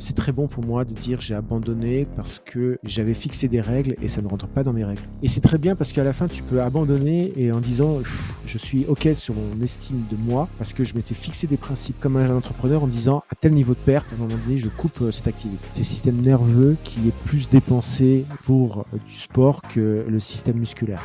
c'est très bon pour moi de dire j'ai abandonné parce que j'avais fixé des règles et ça ne rentre pas dans mes règles. Et c'est très bien parce qu'à la fin, tu peux abandonner et en disant je suis OK sur mon estime de moi parce que je m'étais fixé des principes comme un entrepreneur en disant à tel niveau de perte, à un moment donné, je coupe cette activité. C'est le système nerveux qui est plus dépensé pour du sport que le système musculaire.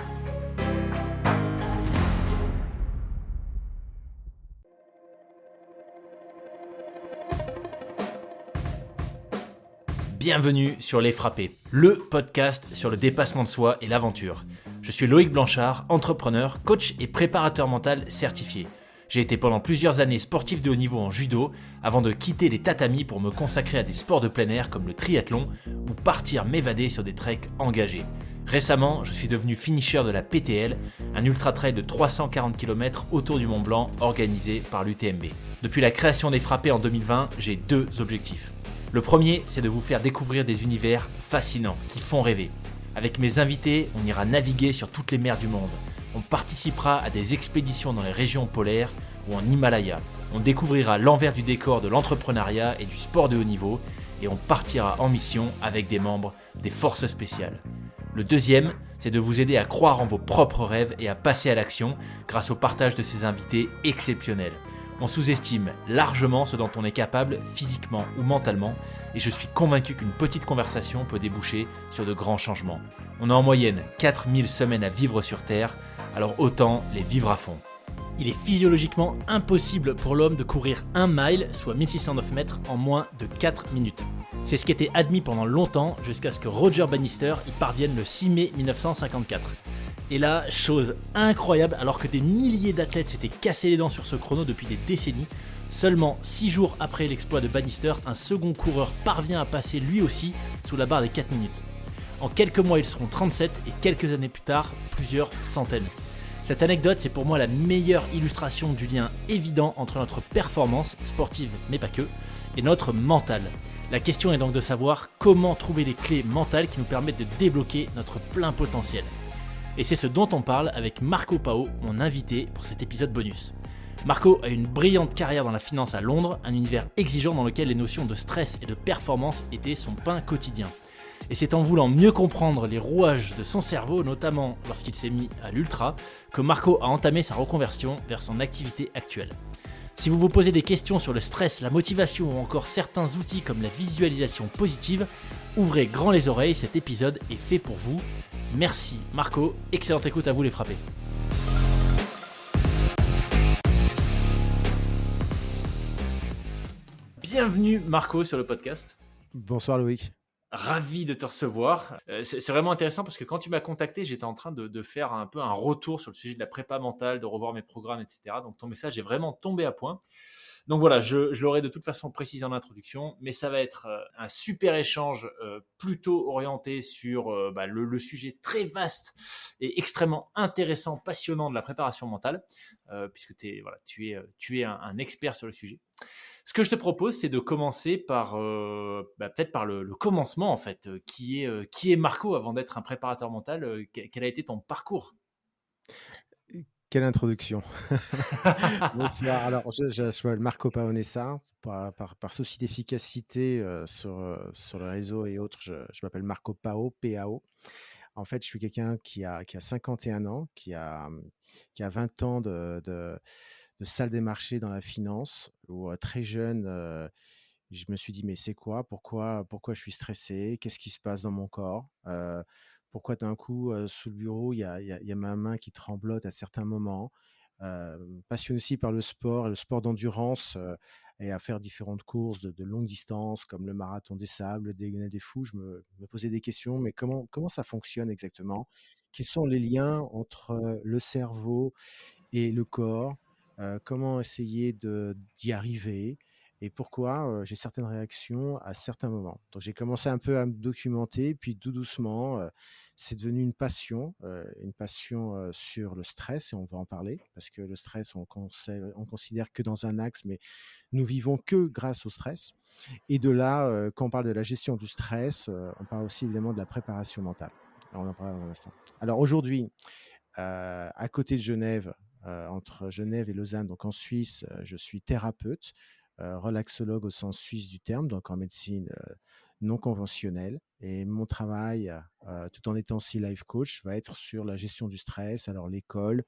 Bienvenue sur Les Frappés, le podcast sur le dépassement de soi et l'aventure. Je suis Loïc Blanchard, entrepreneur, coach et préparateur mental certifié. J'ai été pendant plusieurs années sportif de haut niveau en judo avant de quitter les tatamis pour me consacrer à des sports de plein air comme le triathlon ou partir m'évader sur des treks engagés. Récemment, je suis devenu finisher de la PTL, un ultra-trail de 340 km autour du Mont Blanc organisé par l'UTMB. Depuis la création des Frappés en 2020, j'ai deux objectifs. Le premier, c'est de vous faire découvrir des univers fascinants, qui font rêver. Avec mes invités, on ira naviguer sur toutes les mers du monde. On participera à des expéditions dans les régions polaires ou en Himalaya. On découvrira l'envers du décor de l'entrepreneuriat et du sport de haut niveau. Et on partira en mission avec des membres des forces spéciales. Le deuxième, c'est de vous aider à croire en vos propres rêves et à passer à l'action grâce au partage de ces invités exceptionnels. On sous-estime largement ce dont on est capable physiquement ou mentalement et je suis convaincu qu'une petite conversation peut déboucher sur de grands changements. On a en moyenne 4000 semaines à vivre sur Terre, alors autant les vivre à fond. Il est physiologiquement impossible pour l'homme de courir 1 mile, soit 1609 mètres, en moins de 4 minutes. C'est ce qui était admis pendant longtemps jusqu'à ce que Roger Bannister y parvienne le 6 mai 1954. Et là, chose incroyable, alors que des milliers d'athlètes s'étaient cassés les dents sur ce chrono depuis des décennies, seulement 6 jours après l'exploit de Bannister, un second coureur parvient à passer lui aussi sous la barre des 4 minutes. En quelques mois, ils seront 37 et quelques années plus tard, plusieurs centaines. Cette anecdote, c'est pour moi la meilleure illustration du lien évident entre notre performance, sportive mais pas que, et notre mental. La question est donc de savoir comment trouver les clés mentales qui nous permettent de débloquer notre plein potentiel. Et c'est ce dont on parle avec Marco Pao, mon invité pour cet épisode bonus. Marco a une brillante carrière dans la finance à Londres, un univers exigeant dans lequel les notions de stress et de performance étaient son pain quotidien. Et c'est en voulant mieux comprendre les rouages de son cerveau, notamment lorsqu'il s'est mis à l'ultra, que Marco a entamé sa reconversion vers son activité actuelle. Si vous vous posez des questions sur le stress, la motivation ou encore certains outils comme la visualisation positive, ouvrez grand les oreilles, cet épisode est fait pour vous. Merci Marco, excellente écoute à vous les frappés. Bienvenue Marco sur le podcast. Bonsoir Loïc. Ravi de te recevoir. C'est vraiment intéressant parce que quand tu m'as contacté, j'étais en train de faire un peu un retour sur le sujet de la prépa mentale, de revoir mes programmes, etc. Donc ton message est vraiment tombé à point. Donc voilà, je l'aurai de toute façon précisé en introduction, mais ça va être un super échange plutôt orienté sur le sujet très vaste et extrêmement intéressant, passionnant de la préparation mentale, puisque tu es un expert sur le sujet. Ce que je te propose, c'est de commencer par peut-être par le commencement en fait, qui est Marco avant d'être un préparateur mental. Quel a été ton parcours? Quelle introduction. Bonsoir. Alors, je m'appelle Marco Paonessa. Par souci d'efficacité sur le réseau et autres, je m'appelle Marco Pao, PAO. En fait, je suis quelqu'un qui a 51 ans, qui a 20 ans de salle des marchés dans la finance, où très jeune, je me suis dit, mais c'est quoi? Pourquoi je suis stressé? Qu'est-ce qui se passe dans mon corps? Pourquoi d'un coup, sous le bureau, il y a ma main qui tremblote à certains moments? Passionné aussi par le sport et le sport d'endurance, et à faire différentes courses de longue distance comme le marathon des sables, le Diagonale des Fous. Je me posais des questions, mais comment ça fonctionne exactement? Quels sont les liens entre, le cerveau et le corps? Comment essayer d'y arriver? Et pourquoi, j'ai certaines réactions à certains moments? Donc j'ai commencé un peu à me documenter, puis tout doucement, c'est devenu une passion, sur le stress et on va en parler parce que le stress, on considère que dans un axe, mais nous vivons que grâce au stress et de là, quand on parle de la gestion du stress, on parle aussi évidemment de la préparation mentale. Alors on en parlera dans un instant. Alors aujourd'hui, à côté de Genève, entre Genève et Lausanne, donc en Suisse, je suis thérapeute. relaxologue au sens suisse du terme, donc en médecine non conventionnelle. Et mon travail, tout en étant aussi life coach, va être sur la gestion du stress, alors l'école,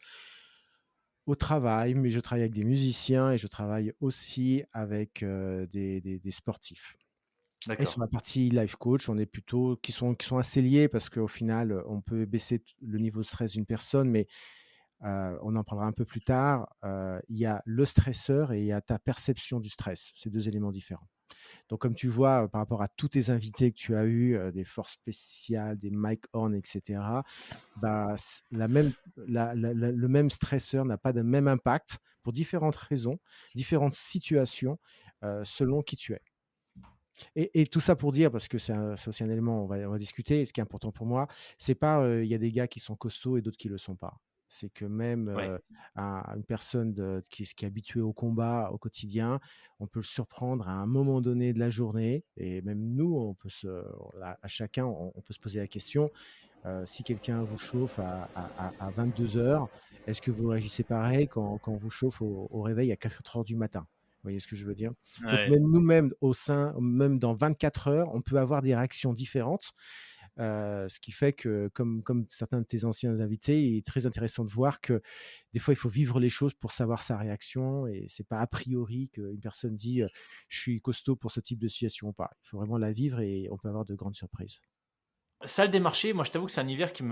au travail, mais je travaille avec des musiciens et je travaille aussi avec des sportifs. Et sur D'accord. la partie life coach, on est plutôt qui sont assez liés parce qu'au final, on peut baisser le niveau de stress d'une personne, mais on en parlera un peu plus tard. Il y a le stresseur et il y a ta perception du stress. C'est 2 éléments différents. Donc comme tu vois, par rapport à tous tes invités que tu as eus, des forces spéciales, des Mike Horn et cetera, bah, la même le même stresseur n'a pas le même impact pour différentes raisons, différentes situations, selon qui tu es. Et tout ça pour dire, parce que c'est aussi un élément, on va discuter, et ce qui est important pour moi, c'est pas, il y a des gars qui sont costauds et d'autres qui le sont pas. C'est que même, Ouais. une personne qui est habituée au combat au quotidien, on peut le surprendre à un moment donné de la journée, et même nous, on peut à chacun, on peut se poser la question, si quelqu'un vous chauffe à 22 heures, est-ce que vous réagissez pareil quand on vous chauffe au réveil à 4 heures du matin? Vous voyez ce que je veux dire? Donc Ouais. même nous-mêmes même dans 24 heures, on peut avoir des réactions différentes, ce qui fait que comme certains de tes anciens invités, il est très intéressant de voir que des fois, il faut vivre les choses pour savoir sa réaction, et c'est pas a priori qu'une personne dit, «Je suis costaud pour ce type de situation» ou pas. Il faut vraiment la vivre et on peut avoir de grandes surprises. Salle des marchés, moi je t'avoue que c'est un univers que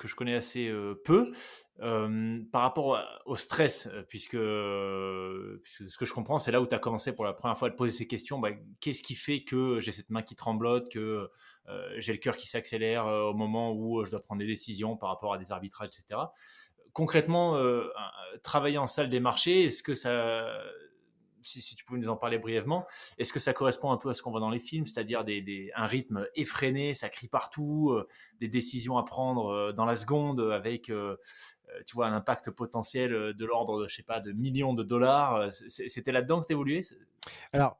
je connais assez peu par rapport au stress, puisque ce que je comprends, c'est là où tu as commencé pour la première fois à te poser ces questions. Bah, qu'est-ce qui fait que j'ai cette main qui tremblote, que j'ai le cœur qui s'accélère au moment où je dois prendre des décisions par rapport à des arbitrages, etc. Concrètement, travailler en salle des marchés, est-ce que ça, si tu pouvais nous en parler brièvement, est-ce que ça correspond un peu à ce qu'on voit dans les films, c'est-à-dire un rythme effréné, ça crie partout, des décisions à prendre dans la seconde avec, tu vois, un impact potentiel de l'ordre, je sais pas, de millions de dollars. C'était là-dedans que tu évoluais? Alors,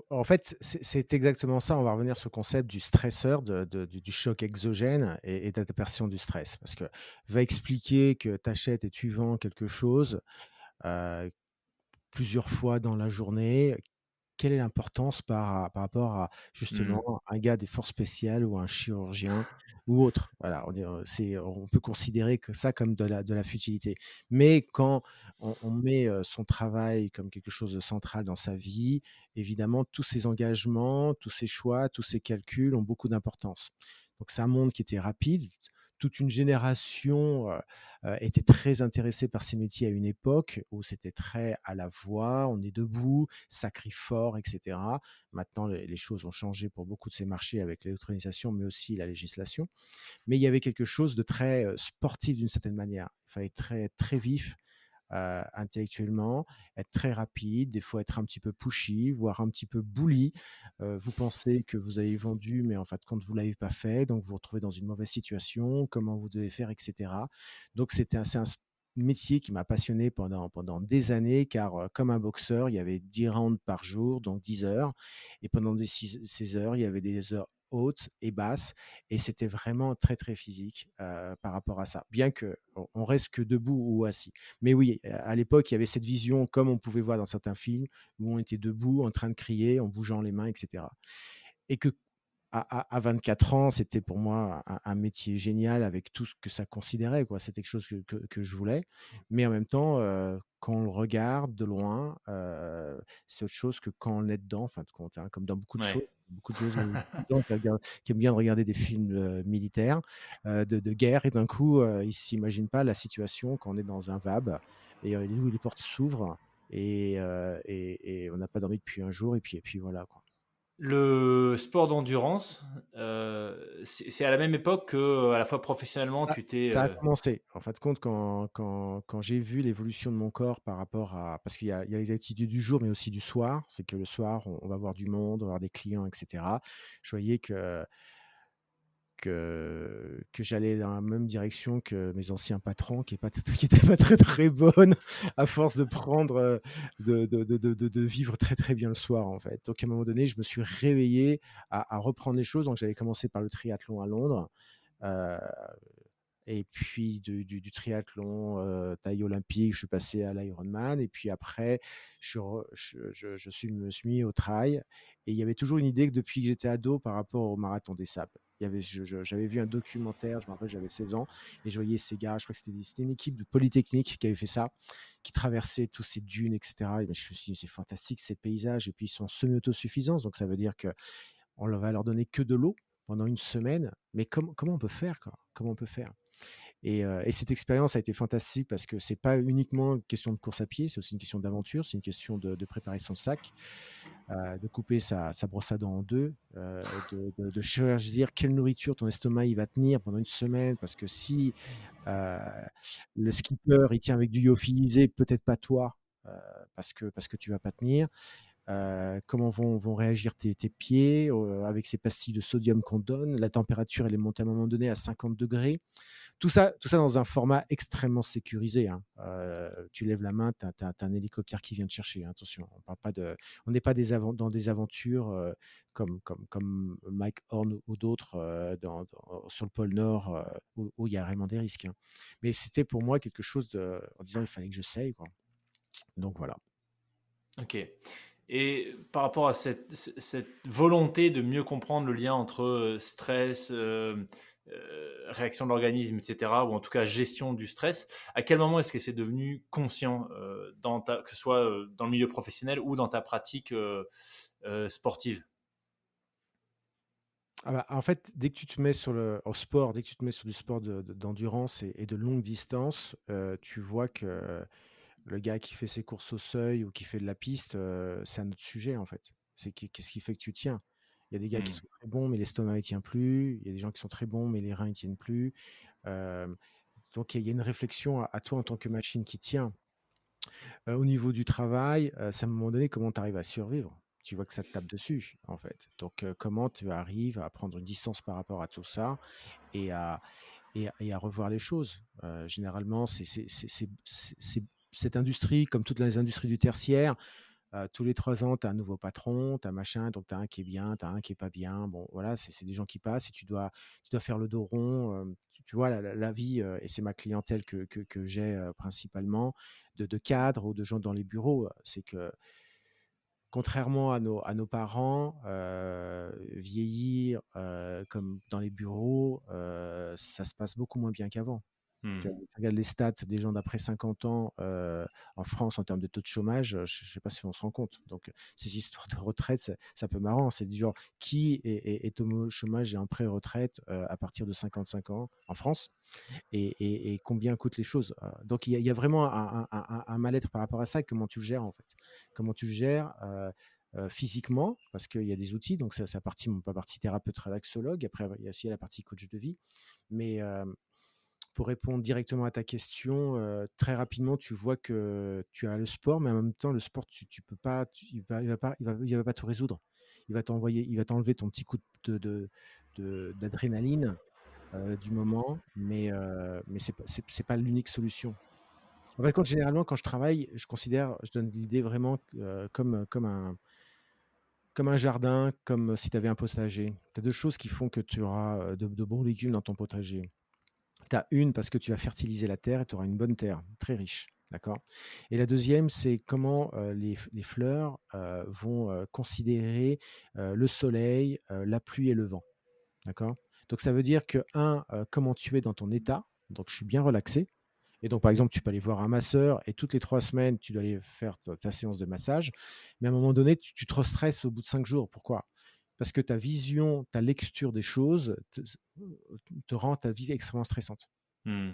en fait, c'est exactement ça. On va revenir sur le concept du stresseur, du choc exogène et de la perception du stress. Parce que va expliquer que tu achètes et tu vends quelque chose, heu, plusieurs fois dans la journée. Quelle est l'importance par rapport à Hmm. justement un gars des forces spéciales ou un chirurgien ou autre? Voilà, on peut considérer que ça comme de la futilité. Mais quand on met, son travail comme quelque chose de central dans sa vie, évidemment tous ses engagements, tous ses choix, tous ses calculs ont beaucoup d'importance. Donc c'est un monde qui était rapide. Toute une génération, était très intéressée par ces métiers à une époque où c'était très à la voix, on est debout, ça crie fort, et cetera. Maintenant, les choses ont changé pour beaucoup de ces marchés avec l'électronisation, mais aussi la législation. Mais il y avait quelque chose de très, sportif d'une certaine manière. Il fallait être très très vif, intellectuellement, être très rapide, des fois être un petit peu pushy, voire un petit peu bully. Vous pensez que vous avez vendu, mais en fait, quand vous l'avez pas fait, donc vous vous retrouvez dans une mauvaise situation, comment vous devez faire, et cetera. Donc c'est un métier qui m'a passionné pendant des années, car, comme un boxeur, il y avait 10 rounds par jour, donc 10 heures, et pendant ces heures, il y avait des heures hautes et basses, et c'était vraiment très, très physique, par rapport à ça. Bien qu'on reste que debout ou assis. Mais oui, à l'époque, il y avait cette vision, comme on pouvait voir dans certains films, où on était debout, en train de crier, en bougeant les mains, et cetera. Et à 24 ans, c'était pour moi un métier génial avec tout ce que ça considérait, quoi. C'était quelque chose que je voulais. Mais en même temps, quand on le regarde de loin, c'est autre chose que quand on est dedans, en fin de compte, hein, comme dans Ouais. beaucoup de choses, beaucoup de gens qui aiment bien regarder des films, militaires, de guerre, et d'un coup, ils s'imaginent pas la situation quand on est dans un VAB et où les portes s'ouvrent, et on n'a pas dormi depuis un jour, et puis voilà, quoi. Le sport d'endurance, c'est à la même époque que, à la fois professionnellement, Ça tu t'es. ça a commencé. En fin de compte, quand j'ai vu l'évolution de mon corps par rapport à, parce qu'il y a les activités du jour, mais aussi du soir. C'est que le soir, on va voir du monde, on va voir des clients, et cetera. Je voyais que j'allais dans la même direction que mes anciens patrons, qui étaient pas très, très bonnes à force de prendre, de vivre très, très bien le soir, en fait. Donc à un moment donné, je me suis réveillé à reprendre les choses. Donc j'avais commencé par le triathlon à Londres, heu et puis du triathlon, taille olympique, je suis passé à l'Ironman et puis après me suis mis au trail et il y avait toujours une idée que depuis que j'étais ado par rapport au marathon des sables. Il y avait j'avais vu un documentaire, je me rappelle, j'avais 16 ans et je voyais ces gars, je crois que c'était une équipe de Polytechnique qui avait fait ça, qui traversait tous ces dunes et cetera et ben, je me suis dit: «C'est fantastique ces paysages» et puis ils sont semi-autosuffisants, donc ça veut dire qu'on va leur donner que de l'eau pendant une semaine, mais comment on peut faire, quoi? Comment on peut faire? Et cette expérience a été fantastique parce que c'est pas uniquement une question de course à pied, c'est aussi une question d'aventure, c'est une question de préparer son sac, de couper sa brosse à dents en 2, de choisir quelle nourriture ton estomac il va tenir pendant une semaine parce que si, heu, le skipper il tient avec du lyophilisé, peut-être pas toi, heu, parce que tu vas pas tenir. Comment vont réagir tes pieds, avec ces pastilles de sodium qu'on donne. La température, elle est montée à un moment donné à 50 degrés. Tout ça dans un format extrêmement sécurisé, hein. Tu lèves la main, tu as un hélicoptère qui vient te chercher, hein, attention. On n'est pas dans des aventures, comme Mike Horn ou d'autres, sur le pôle Nord, où il y a vraiment des risques, hein. Mais c'était pour moi quelque chose en disant: «Il fallait que j'essaye, quoi». Donc voilà. Ok. Et par rapport à cette volonté de mieux comprendre le lien entre stress, réaction de l'organisme, etc., ou en tout cas gestion du stress, à quel moment est-ce que c'est devenu conscient, que ce soit dans le milieu professionnel ou dans ta pratique sportive? Ah bah, en fait, dès que tu te mets au sport, dès que tu te mets sur du sport d'endurance et de longue distance, tu vois que le gars qui fait ses courses au seuil ou qui fait de la piste, c'est un autre sujet, en fait. C'est qu'est-ce qui fait que tu tiens? Il y a des gars qui Hmm. sont très bons, mais l'estomac, il tient plus. Il y a des gens qui sont très bons, mais les reins, ils tiennent plus. Hem, donc il y a une réflexion à toi en tant que machine qui tient. Au niveau du travail, c'est à un moment donné comment tu arrives à survivre. Tu vois que ça te tape dessus, en fait. Donc comment tu arrives à prendre une distance par rapport à tout ça et à revoir les choses? Généralement, cette industrie, comme toutes les industries du tertiaire, tous les 3 ans, tu as un nouveau patron, tu as machin, donc tu as un qui est bien, tu as un qui est pas bien. Bon, voilà, c'est des gens qui passent et tu dois faire le dos rond. Tu vois, la vie, et c'est ma clientèle que j'ai principalement, de cadres ou de gens dans les bureaux, c'est que contrairement à nos parents, vieillir comme dans les bureaux, ça se passe beaucoup moins bien qu'avant. Tu Hmm. regardes les stats des gens d'après 50 ans, en France en termes de taux de chômage, je ne sais pas si on se rend compte. Donc, ces histoires de retraite, c'est un peu marrant. C'est du genre, qui est au chômage et en pré-retraite à partir de 55 ans en France et combien coûtent les choses? Donc, il y a vraiment un mal-être par rapport à ça. Comment tu le gères, en fait? Comment tu le gères physiquement? Parce qu'il y a des outils. Donc, ça, c'est ma partie thérapeute relaxologue. Après, il y a aussi la partie coach de vie. Mais pour répondre directement à ta question, très rapidement, tu vois que tu as le sport, mais en même temps, le sport, tu peux pas, il va pas tout résoudre. Il va t'enlever ton petit coup d'adrénaline du moment, mais c'est pas l'unique solution. En fait, généralement, quand je travaille, je donne l'idée vraiment comme un jardin, comme si tu avais un potager. Tu as 2 choses qui font que tu auras de bons légumes dans ton potager. Tu as une parce que tu vas fertiliser la terre et tu auras une bonne terre, très riche, d'accord? Et la deuxième, c'est comment, les fleurs, vont, considérer, le soleil, la pluie et le vent, d'accord? Donc ça veut dire que comment tu es dans ton état, donc je suis bien relaxé et donc par exemple, tu peux aller voir un masseur et toutes les 3 semaines, tu dois aller faire ta séance de massage, mais à un moment donné, tu te restresses au bout de 5 jours. Pourquoi? Parce que ta vision, ta lecture des choses te rend ta vie extrêmement stressante. Hmm.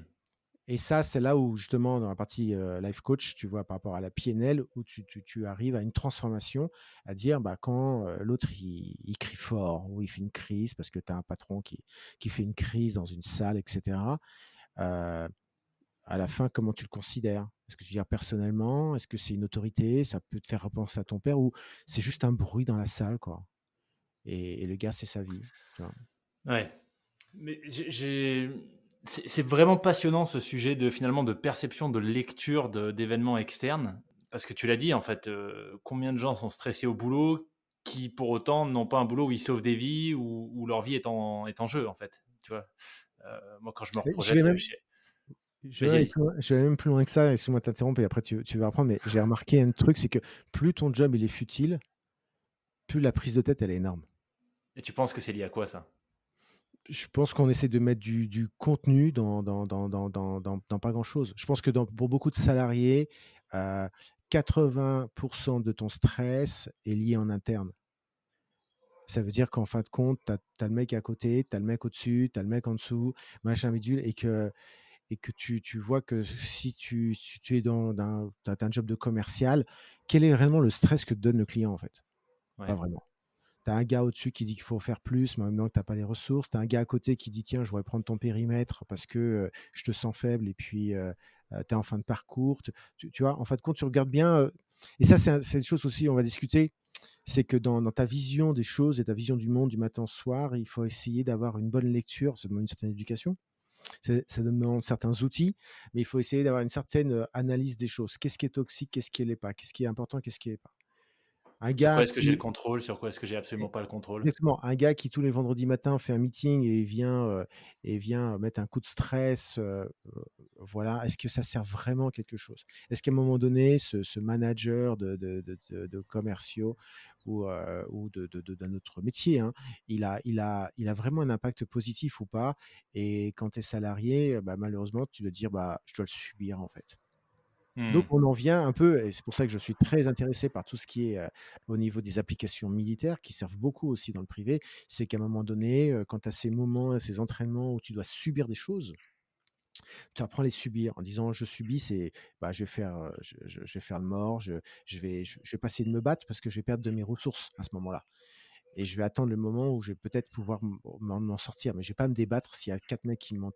Et ça, c'est là où justement dans la partie, life coach, tu vois par rapport à la PNL où tu arrives à une transformation, à dire, bah, quand, l'autre il crie fort ou il fait une crise parce que tu as un patron qui fait une crise dans une salle et cetera, heu, à la fin, comment tu le considères? Est-ce que tu dire personnellement? Est-ce que c'est une autorité? Ça peut te faire repenser à ton père ou c'est juste un bruit dans la salle, quoi? Et le gars, c'est sa vie, tu vois? Ouais. Mais c'est vraiment passionnant ce sujet de finalement de perception, de lecture d'événements externes. Parce que tu l'as dit, en fait, combien de gens sont stressés au boulot qui pour autant n'ont pas un boulot où ils sauvent des vies ou où leur vie est en jeu, en fait. Tu vois. Moi, quand je me Et je vais reprojette, même chez... je vais Vas-y, même aller vas-y. plus loin je vais même plus loin que ça, excuse-moi de t'interrompre et après tu vas reprendre, mais j'ai remarqué un truc, c'est que plus ton job il est futile, plus la prise de tête elle est énorme. Et tu penses que c'est lié à quoi, ça? Je pense qu'on essaie de mettre du contenu dans pas grand-chose. Je pense que pour beaucoup de salariés, 80 de ton stress est lié en interne. Ça veut dire qu'en fin de compte, tu as le mec à côté, tu as le mec au-dessus, tu as le mec en dessous, machin bidule et que tu vois que si tu es tu as un job de commercial, quel est réellement le stress que te donne le client, en fait? Pas Ouais. vraiment. Tu as un gars au-dessus qui dit qu'il faut faire plus, mais en même temps que tu as pas les ressources. Tu as un gars à côté qui dit: «Tiens, je voudrais prendre ton périmètre parce que, je te sens faible et puis, tu es en fin de parcours». Tu vois? En fin de compte, tu regardes bien, et ça, c'est une chose aussi, on va discuter, c'est que dans ta vision des choses et ta vision du monde du matin au soir, il faut essayer d'avoir une bonne lecture. Ça demande une certaine éducation, ça demande certains outils, mais il faut essayer d'avoir une certaine, analyse des choses. Qu'est-ce qui est toxique? Qu'est-ce qui l'est pas? Qu'est-ce qui est important? Qu'est-ce qui l'est pas? Un Sur quoi gars est-ce que j'ai le qui contrôle? Sur quoi est-ce que j'ai absolument pas le contrôle? Exactement, un gars qui tous les vendredis matins fait un meeting et vient mettre un coup de stress, voilà. Est-ce que ça sert vraiment à quelque chose? Est-ce qu'à un moment donné, ce manager de commerciaux ou d'un autre métier, hein, il a vraiment un impact positif ou pas? Et quand tu es salarié, bah, malheureusement, tu dois dire: «Bah, je dois le subir, en fait». Donc Mmh. on en vient un peu, et c'est pour ça que je suis très intéressé par tout ce qui est, au niveau des applications militaires qui servent beaucoup aussi dans le privé. C'est qu'à un moment donné, quand tu as ces moments, ces entraînements où tu dois subir des choses, tu apprends à les subir en disant: «Je subis, c'est bah, je vais faire le mort, je vais pas essayer de me battre parce que je vais perdre de mes ressources à ce moment-là, et je vais attendre le moment où je vais peut-être pouvoir m'en sortir, mais je vais pas me débattre s'il y a 4 mecs qui me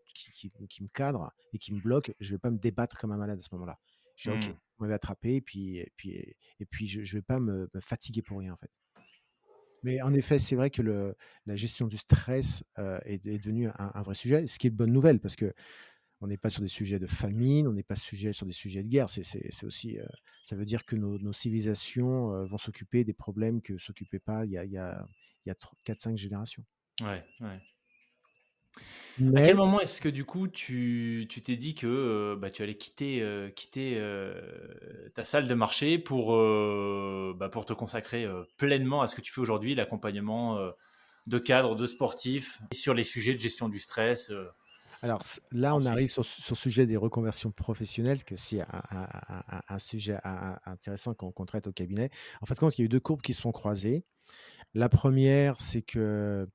cadrent et qui me bloquent, je vais pas me débattre comme un malade à ce moment-là. Je vais: «OK, Mmh. vous m'avez attrapé et puis je vais pas me fatiguer pour rien, en fait». Mais en effet, c'est vrai que la gestion du stress, est devenue un vrai sujet, ce qui est une bonne nouvelle parce qu'on n'est pas sur des sujets de famine, on n'est pas sur des sujets de guerre. C'est aussi, ça veut dire que nos civilisations, vont s'occuper des problèmes que s'occupaient pas il y a 4-5 générations. Ouais, ouais. À quel Mais moment est-ce que du coup tu t'es dit que bah, tu allais quitter ta salle de marché pour te consacrer pleinement à ce que tu fais aujourd'hui, l'accompagnement de cadres, de sportifs, et sur les sujets de gestion du stress alors là, en on arrive Suisse? sur le sujet des reconversions professionnelles, que c'est un sujet intéressant qu'on traite au cabinet. En fait, compte, il y a eu 2 courbes qui se sont croisées. La première, c'est que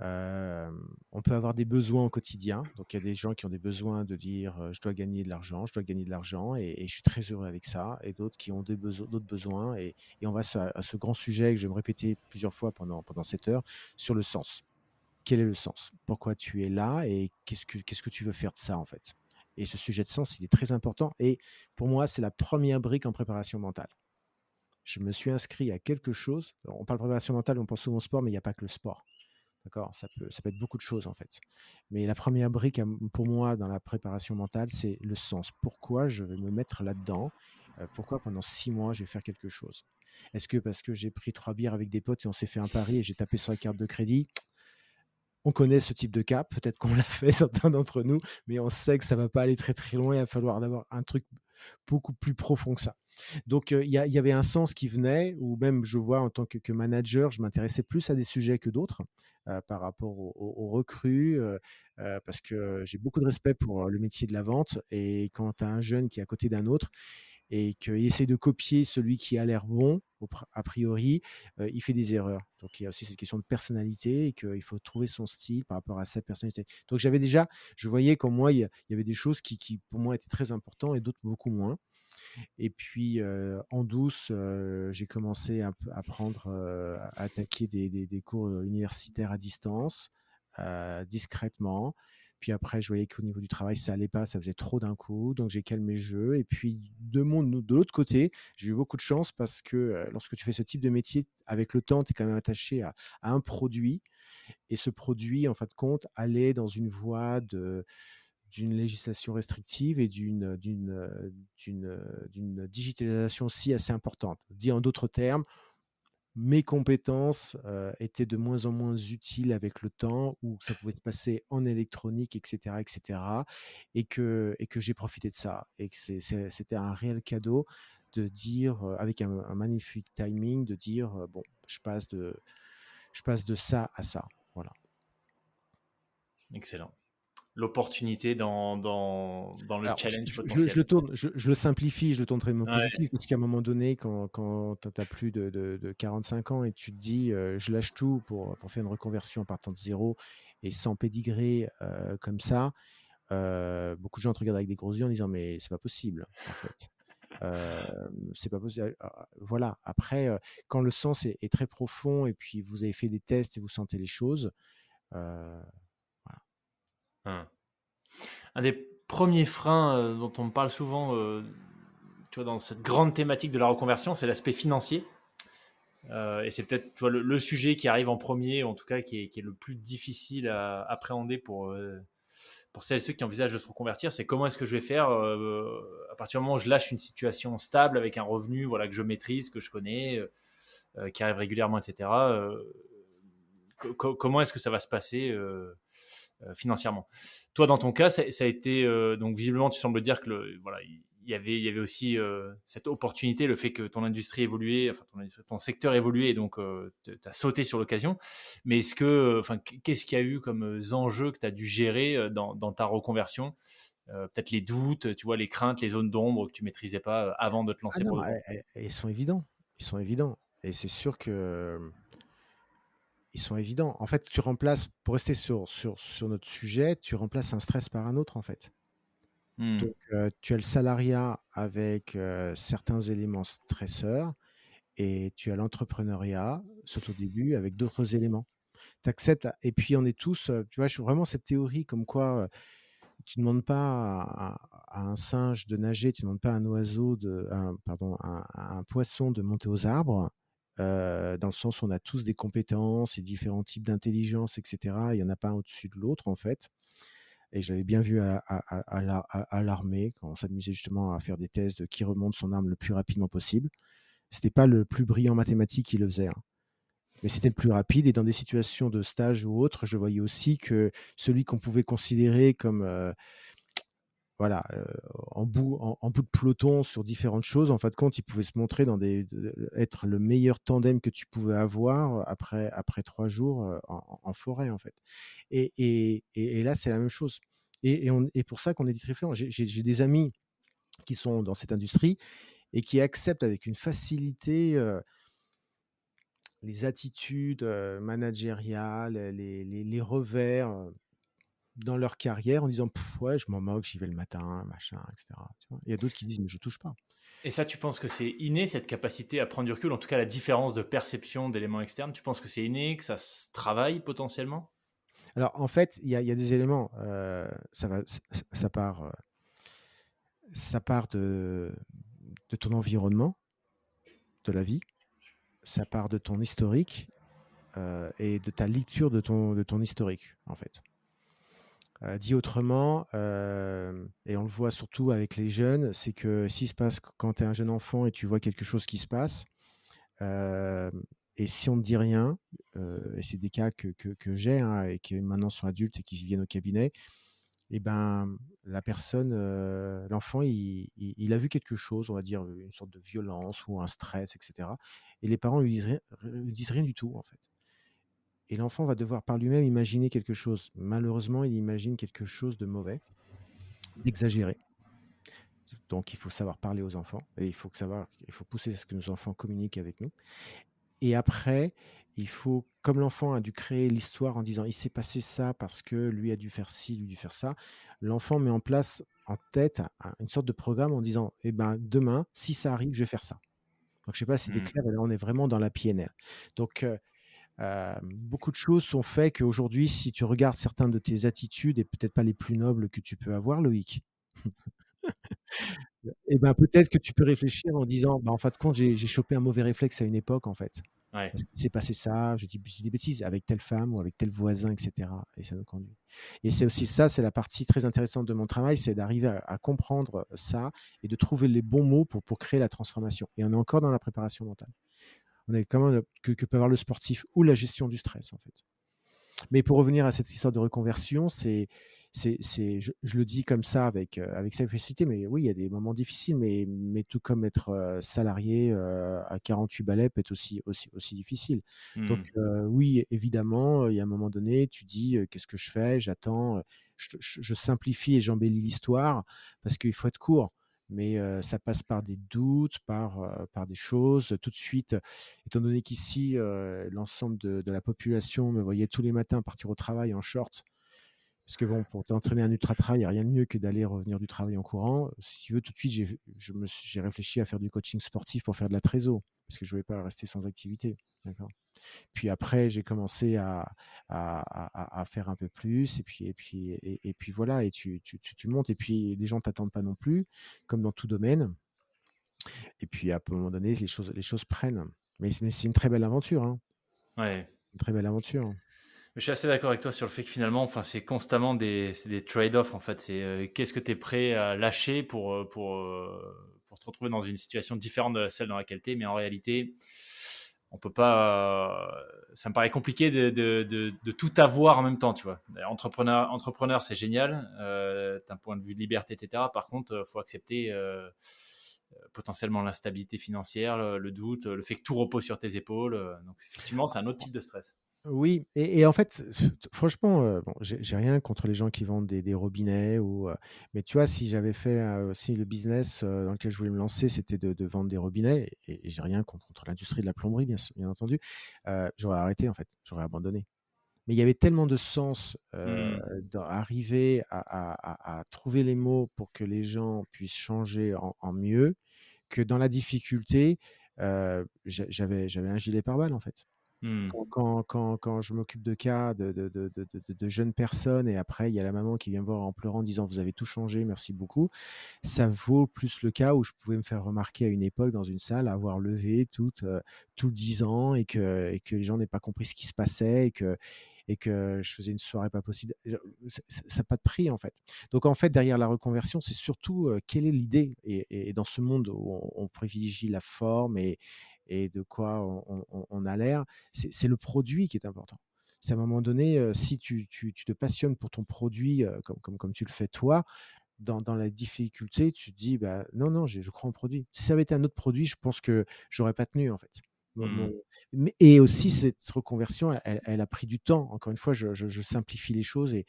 on peut avoir des besoins au quotidien. Donc, il y a des gens qui ont des besoins de dire, «Je dois gagner de l'argent, je dois gagner de l'argent et je suis très heureux avec ça», et d'autres qui ont d'autres besoins, et on va à ce grand sujet que je vais me répéter plusieurs fois pendant cette heure, sur le sens. Quel est le sens? Pourquoi tu es là et qu'est-ce que tu veux faire de ça, en fait? Et ce sujet de sens, il est très important, et pour moi, c'est la première brique en préparation mentale. Je me suis inscrit à quelque chose. On parle préparation mentale, on pense souvent au sport, mais il n'y a pas que le sport. D'accord? Ça peut être beaucoup de choses, en fait. Mais la première brique pour moi dans la préparation mentale, c'est le sens. Pourquoi je vais me mettre là-dedans? Pourquoi pendant 6 mois je vais faire quelque chose? Est-ce que parce que j'ai pris 3 bières avec des potes et on s'est fait un pari et j'ai tapé sur la carte de crédit? On connaît ce type de cas, peut-être qu'on l'a fait certains d'entre nous, mais on sait que ça va pas aller très, très loin. Il va falloir d'avoir un truc beaucoup plus profond que ça. Donc, il y avait un sens qui venait, ou même je vois en tant que manager, je m'intéressais plus à des sujets que d'autres, par rapport aux recrues, parce que j'ai beaucoup de respect pour, le métier de la vente, et quand tu as un jeune qui est à côté d'un autre et qu'il essaie de copier celui qui a l'air bon, a priori, il fait des erreurs. Donc il y a aussi cette question de personnalité et qu'il faut trouver son style par rapport à sa personnalité. Donc je voyais qu'en moi, il y avait des choses qui pour moi étaient très importantes et d'autres beaucoup moins. Et puis, en douce, j'ai commencé à prendre, à attaquer des cours, universitaires à distance, discrètement. Puis après, je voyais qu'au niveau du travail, ça allait pas, ça faisait trop d'un coup, donc j'ai calmé le jeu. Et puis de l'autre côté, j'ai eu beaucoup de chance parce que, lorsque tu fais ce type de métier, avec le temps, tu es quand même attaché à un produit, et ce produit, en fin de compte, allait dans une voie d'une législation restrictive et d'une digitalisation aussi assez importante. Dit en d'autres termes, mes compétences, étaient de moins en moins utiles avec le temps, ou que ça pouvait se passer en électronique et cetera et que j'ai profité de ça et que c'était un réel cadeau de dire, avec un magnifique timing, de dire, «Bon, je passe de ça à ça». Voilà. Excellent. L'opportunité dans le Alors, challenge je potentiel. le tourne, je le simplifie, je le tourne très Ouais. positif, parce qu'à un moment donné, quand tu as plus de 45 ans et tu te dis, «Je lâche tout pour faire une reconversion en partant de zéro et sans pédigré, comme ça», beaucoup de gens te regardent avec des gros yeux en disant: «Mais c'est pas possible, en fait». C'est pas possible, voilà. Après, quand le sens est très profond et puis vous avez fait des tests et vous sentez les choses, heu, voilà. Hein. Un des premiers freins dont on me parle souvent, tu vois, dans cette grande thématique de la reconversion, c'est l'aspect financier. Et c'est peut-être, tu vois, le sujet qui arrive en premier, ou en tout cas qui est le plus difficile à appréhender pour celles et ceux qui envisagent de se reconvertir. C'est comment est-ce que je vais faire à partir du moment où je lâche une situation stable avec un revenu, voilà, que je maîtrise, que je connais, qui arrive régulièrement, etc. Comment est-ce que ça va se passer financièrement? Toi, dans ton cas, ça a été donc visiblement, tu sembles dire que voilà, il y avait aussi cette opportunité, le fait que ton industrie évoluait, enfin ton secteur évoluait, et donc tu as sauté sur l'occasion. Mais est-ce que, enfin, qu'est-ce qu'il y a eu comme enjeux que tu as dû gérer dans ta reconversion? Peut-être les doutes, tu vois, les craintes, les zones d'ombre que tu maîtrisais pas avant de te Ah lancer pour non, de bon. ils sont évidents, ils sont évidents et c'est sûr que, ils sont évidents. En fait, tu remplaces, pour rester sur notre sujet, tu remplaces un stress par un autre, en fait. Hmm. Donc, tu as le salariat avec, certains éléments stresseurs et tu as l'entrepreneuriat, surtout au début, avec d'autres éléments. Tu acceptes, et puis on est tous, tu vois, je vraiment cette théorie comme quoi, tu ne demandes pas à un singe de nager, tu ne demandes pas à un oiseau pardon, à un poisson de monter aux arbres, dans le sens où on a tous des compétences et différents types d'intelligence et cetera. Il y en a pas un au-dessus de l'autre, en fait, et je l'avais bien vu à l'armée, quand on s'amusait justement à faire des tests de qui remonte son arme le plus rapidement possible. C'était pas le plus brillant en mathématiques qui le faisait, hein, mais c'était le plus rapide, et dans des situations de stage ou autre, je voyais aussi que celui qu'on pouvait considérer comme, voilà, en bout de peloton sur différentes choses, en fin de compte, il pouvait se montrer être le meilleur tandem que tu pouvais avoir après 3 jours, en forêt, en fait. Et là, c'est la même chose, et pour ça qu'on est différents. J'ai des amis qui sont dans cette industrie et qui acceptent avec une facilité, les attitudes, managériales, les revers, dans leur carrière, en disant: «Ouais, je m'en moque, j'y vais le matin, machin, et cetera», tu vois? Il y a d'autres qui disent: «Mais je touche pas». Et ça, tu penses que c'est inné, cette capacité à prendre du recul, en tout cas la différence de perception d'éléments externes, tu penses que c'est inné, que ça se travaille potentiellement? Alors, en fait, il y a des éléments, ça part, ça part de ton environnement, de la vie, ça part de ton historique, et de ta lecture de ton historique, en fait. Dit autrement, et on le voit surtout avec les jeunes, c'est que s'il se passe, quand tu es un jeune enfant et tu vois quelque chose qui se passe, hem et si on ne dit rien, et c'est des cas que j'ai, hein, et qui maintenant sont adultes et qui viennent au cabinet, et ben, la personne, l'enfant, il a vu quelque chose, on va dire, une sorte de violence ou un stress et cetera, et les parents lui disent rien du tout, en fait, et l'enfant va devoir par lui-même imaginer quelque chose. Malheureusement, il imagine quelque chose de mauvais, d'exagéré. Donc il faut savoir parler aux enfants, et il faut pousser à ce que nos enfants communiquent avec nous. Et après, il faut, comme l'enfant a dû créer l'histoire en disant: «Il s'est passé ça parce que lui a dû faire ci, lui a dû faire ça», l'enfant met en place en tête une sorte de programme en disant: «Eh ben, demain, si ça arrive, je vais faire ça». Donc je sais pas si c'est Mmh. clair, et là, on est vraiment dans la PNL. Donc beaucoup de choses sont faites qu'aujourd'hui, si tu regardes certaines de tes attitudes, et peut-être pas les plus nobles que tu peux avoir, Loïc, et ben, peut-être que tu peux réfléchir en disant: «Bah, en fin de compte, j'ai chopé un mauvais réflexe à une époque, en fait. Ouais. Parce qu'il s'est passé ça, j'ai dit des bêtises avec telle femme ou avec tel voisin, et cetera», et ça nous conduit. Et c'est aussi ça, c'est la partie très intéressante de mon travail, c'est d'arriver à comprendre ça et de trouver les bons mots pour créer la transformation, et on est encore dans la préparation mentale. on est quand même que peut avoir le sportif ou la gestion du stress, en fait. Mais pour revenir à cette histoire de reconversion, je le dis comme ça avec simplicité, mais oui, il y a des moments difficiles, mais tout comme être salarié à 48 balais peut être aussi difficile. Donc, Hmm. oui, évidemment, il y a un moment donné, tu dis qu'est-ce que je fais? J'attends, je simplifie et j'embellis l'histoire parce qu'il faut être court. Mais ça passe par des doutes, par des choses. Tout de suite, étant donné qu'ici, l'ensemble de la population me voyait tous les matins partir au travail en short, parce que bon, pour t'entraîner un ultra trail, il n'y a rien de mieux que d'aller revenir du travail en courant. Si tu veux, tout de suite, j'ai réfléchi à faire du coaching sportif pour faire de la trésor, parce que je ne voulais pas rester sans activité. D'accord. Puis après, j'ai commencé à faire un peu plus, et puis voilà, et tu montes, et puis les gens ne t'attendent pas non plus, comme dans tout domaine. Et puis à un moment donné, les choses prennent. Mais c'est une très belle aventure, hein. Ouais. Une très belle aventure. Je suis assez d'accord avec toi sur le fait que finalement, enfin, c'est constamment c'est des trade-offs en fait. C'est qu'est-ce que tu es prêt à lâcher pour te retrouver dans une situation différente de celle dans laquelle tu es. Mais en réalité, on peut pas. Ça me paraît compliqué de tout avoir en même temps, tu vois. D'ailleurs, entrepreneur, c'est génial, d'un point de vue de liberté, etc. Par contre, faut accepter potentiellement l'instabilité financière, le doute, le fait que tout repose sur tes épaules. Donc effectivement, c'est un autre type de stress. Oui, et en fait, franchement, bon, j'ai rien contre les gens qui vendent des robinets mais tu vois, si j'avais fait, si le business, dans lequel je voulais me lancer, c'était de vendre des robinets, et j'ai rien contre l'industrie de la plomberie, bien entendu, j'aurais arrêté, en fait, j'aurais abandonné. Mais il y avait tellement de sens, Hmm. dans arriver à trouver les mots pour que les gens puissent changer en mieux, que dans la difficulté, j'avais un gilet pare-balles, en fait. Hmm. Quand je m'occupe de cas de jeunes personnes, et après il y a la maman qui vient me voir en pleurant en disant: «Vous avez tout changé, merci beaucoup». Ça vaut plus le cas où je pouvais me faire remarquer à une époque dans une salle, avoir levé tout le 10 ans, et que les gens n'aient pas compris ce qui se passait, et que je faisais une soirée pas possible. Ça a pas de prix, en fait. Donc en fait, derrière la reconversion, c'est surtout, quelle est l'idée? Et dans ce monde où on privilégie la forme et de quoi on a l'air, c'est le produit qui est important. C'est à un moment donné, si tu te passionnes pour ton produit, comme tu le fais toi, dans la difficulté, tu te dis: «Bah, non, non, je crois en produit». Si ça avait été un autre produit, je pense que j'aurais pas tenu, en fait. Hmm. Mais et aussi cette reconversion, elle a pris du temps. Encore une fois, je simplifie les choses, et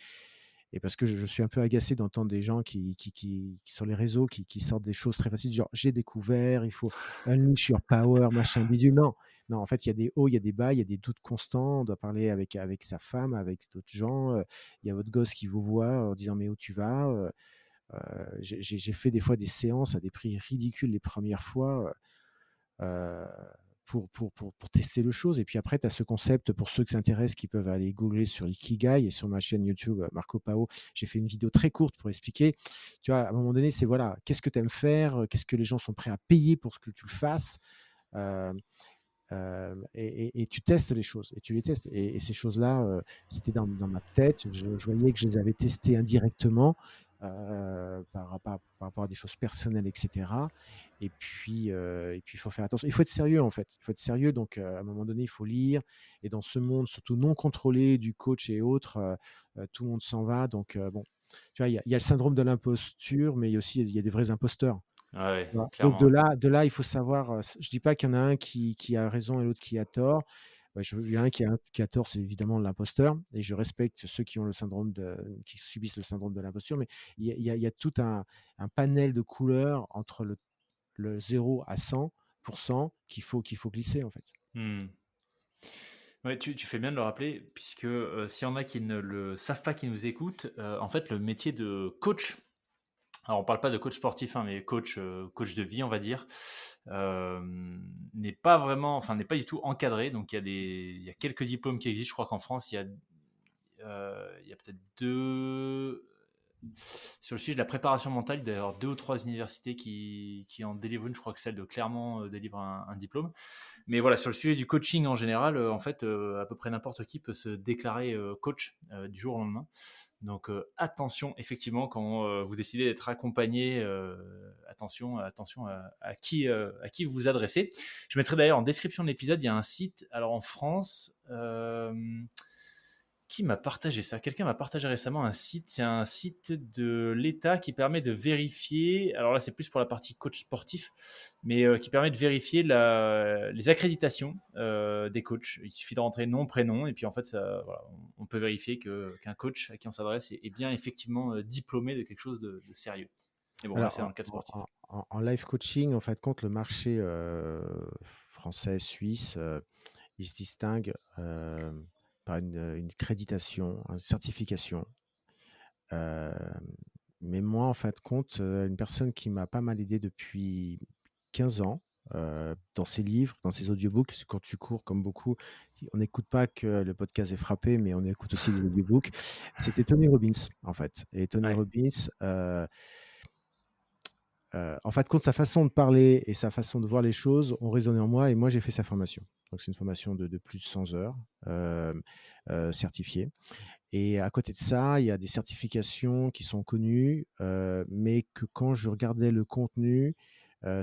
parce que je suis un peu agacé d'entendre des gens qui sur les réseaux, qui sortent des choses très faciles, genre: «J'ai découvert, il faut unleash your power, machin bidule». Non, non, en fait, il y a des hauts, il y a des bas, il y a des doutes constants. On doit parler avec sa femme, avec d'autres gens, il y a votre gosse qui vous voit en disant: «Mais où tu vas?» J'ai fait des fois des séances à des prix ridicules les premières fois, heu, pour tester le chose, et puis après tu as ce concept, pour ceux qui s'intéressent, qui peuvent aller googler sur Ikigai, et sur ma chaîne YouTube, Marco Pao, j'ai fait une vidéo très courte pour expliquer. Tu vois, à un moment donné, c'est voilà, qu'est-ce que tu aimes faire? Qu'est-ce que les gens sont prêts à payer pour que tu le fasses? Hem, et tu testes les choses, et tu les testes, et ces choses-là, c'était dans ma tête. Je voyais que je les avais testées indirectement, par rapport à des choses personnelles, et cetera. Et puis il faut faire attention. Il faut être sérieux, en fait. Il faut être sérieux, donc à un moment donné, il faut lire, et dans ce monde, surtout non contrôlé, du coach et autres, tout le monde s'en va, donc bon, tu vois, il y a le syndrome de l'imposture, mais il y a des vrais imposteurs. Ouais, ouais, Voilà. Donc clairement. de là, il faut savoir, je dis pas qu'il y en a un qui a raison et l'autre qui a tort. Ouais, il y en a un qui a tort, c'est évidemment l'imposteur, et je respecte ceux qui subissent le syndrome de l'imposture, mais il y a tout un panel de couleurs entre le 0 à 100 qu'il faut glisser, en fait. Hmm. Ouais, tu fais bien de le rappeler, puisque s'il y en a qui ne le savent pas, qui nous écoutent, en fait, le métier de coach, alors on parle pas de coach sportif, hein, mais coach de vie, on va dire, euh, n'est pas vraiment, enfin, n'est pas du tout encadré. Donc, il y a quelques diplômes qui existent. Je crois qu'en France, il y a peut-être deux. Sur le sujet de la préparation mentale, il doit y avoir deux ou trois universités qui en délivrent une. Je crois que celle de Clermont délivre un diplôme. Mais voilà, sur le sujet du coaching en général, en fait, à peu près n'importe qui peut se déclarer coach du jour au lendemain. Donc attention, effectivement, quand vous décidez d'être accompagné, attention à qui vous vous adressez. Je mettrai d'ailleurs en description de l'épisode, il y a un site, alors en France, qui m'a partagé ça? Quelqu'un m'a partagé récemment un site. C'est un site de l'État qui permet de vérifier. Alors là, c'est plus pour la partie coach sportif, mais qui permet de vérifier les accréditations des coachs. Il suffit de rentrer nom, prénom, et puis en fait, ça, voilà, on peut vérifier qu'un coach à qui on s'adresse est bien effectivement diplômé de quelque chose de sérieux. Et bon, là, c'est dans Alors, le cadre sportif. en life coaching, en fait, compte le marché français, suisse, il se distingue par une créditation, une certification. Euh, mais moi, en fait, compte une personne qui m'a pas mal aidé depuis 15 ans. Dans ses livres, dans ses audiobooks, parce que quand tu cours comme beaucoup, on n'écoute pas que le podcast est frappé, mais on écoute aussi les audiobooks. C'était Tony Robbins, en fait. Et Tony Ouais. Robbins, en fait, compte sa façon de parler et sa façon de voir les choses ont résonné en moi et moi, j'ai fait sa formation. Donc, c'est une formation de plus de 100 heures euh, certifiée. Et à côté de ça, il y a des certifications qui sont connues, mais que quand je regardais le contenu,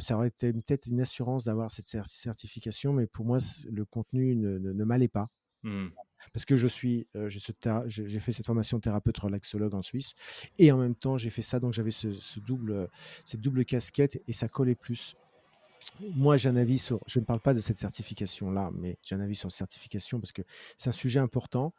ça aurait été peut-être une assurance d'avoir cette certification, mais pour moi, le contenu ne m'allait pas. Hmm. Parce que j'ai fait cette formation de thérapeute relaxologue en Suisse, et en même temps, j'ai fait ça, donc j'avais cette double casquette, et ça collait plus. Moi, j'ai un avis sur, je ne parle pas de cette certification-là, mais j'ai un avis sur la certification parce que c'est un sujet important.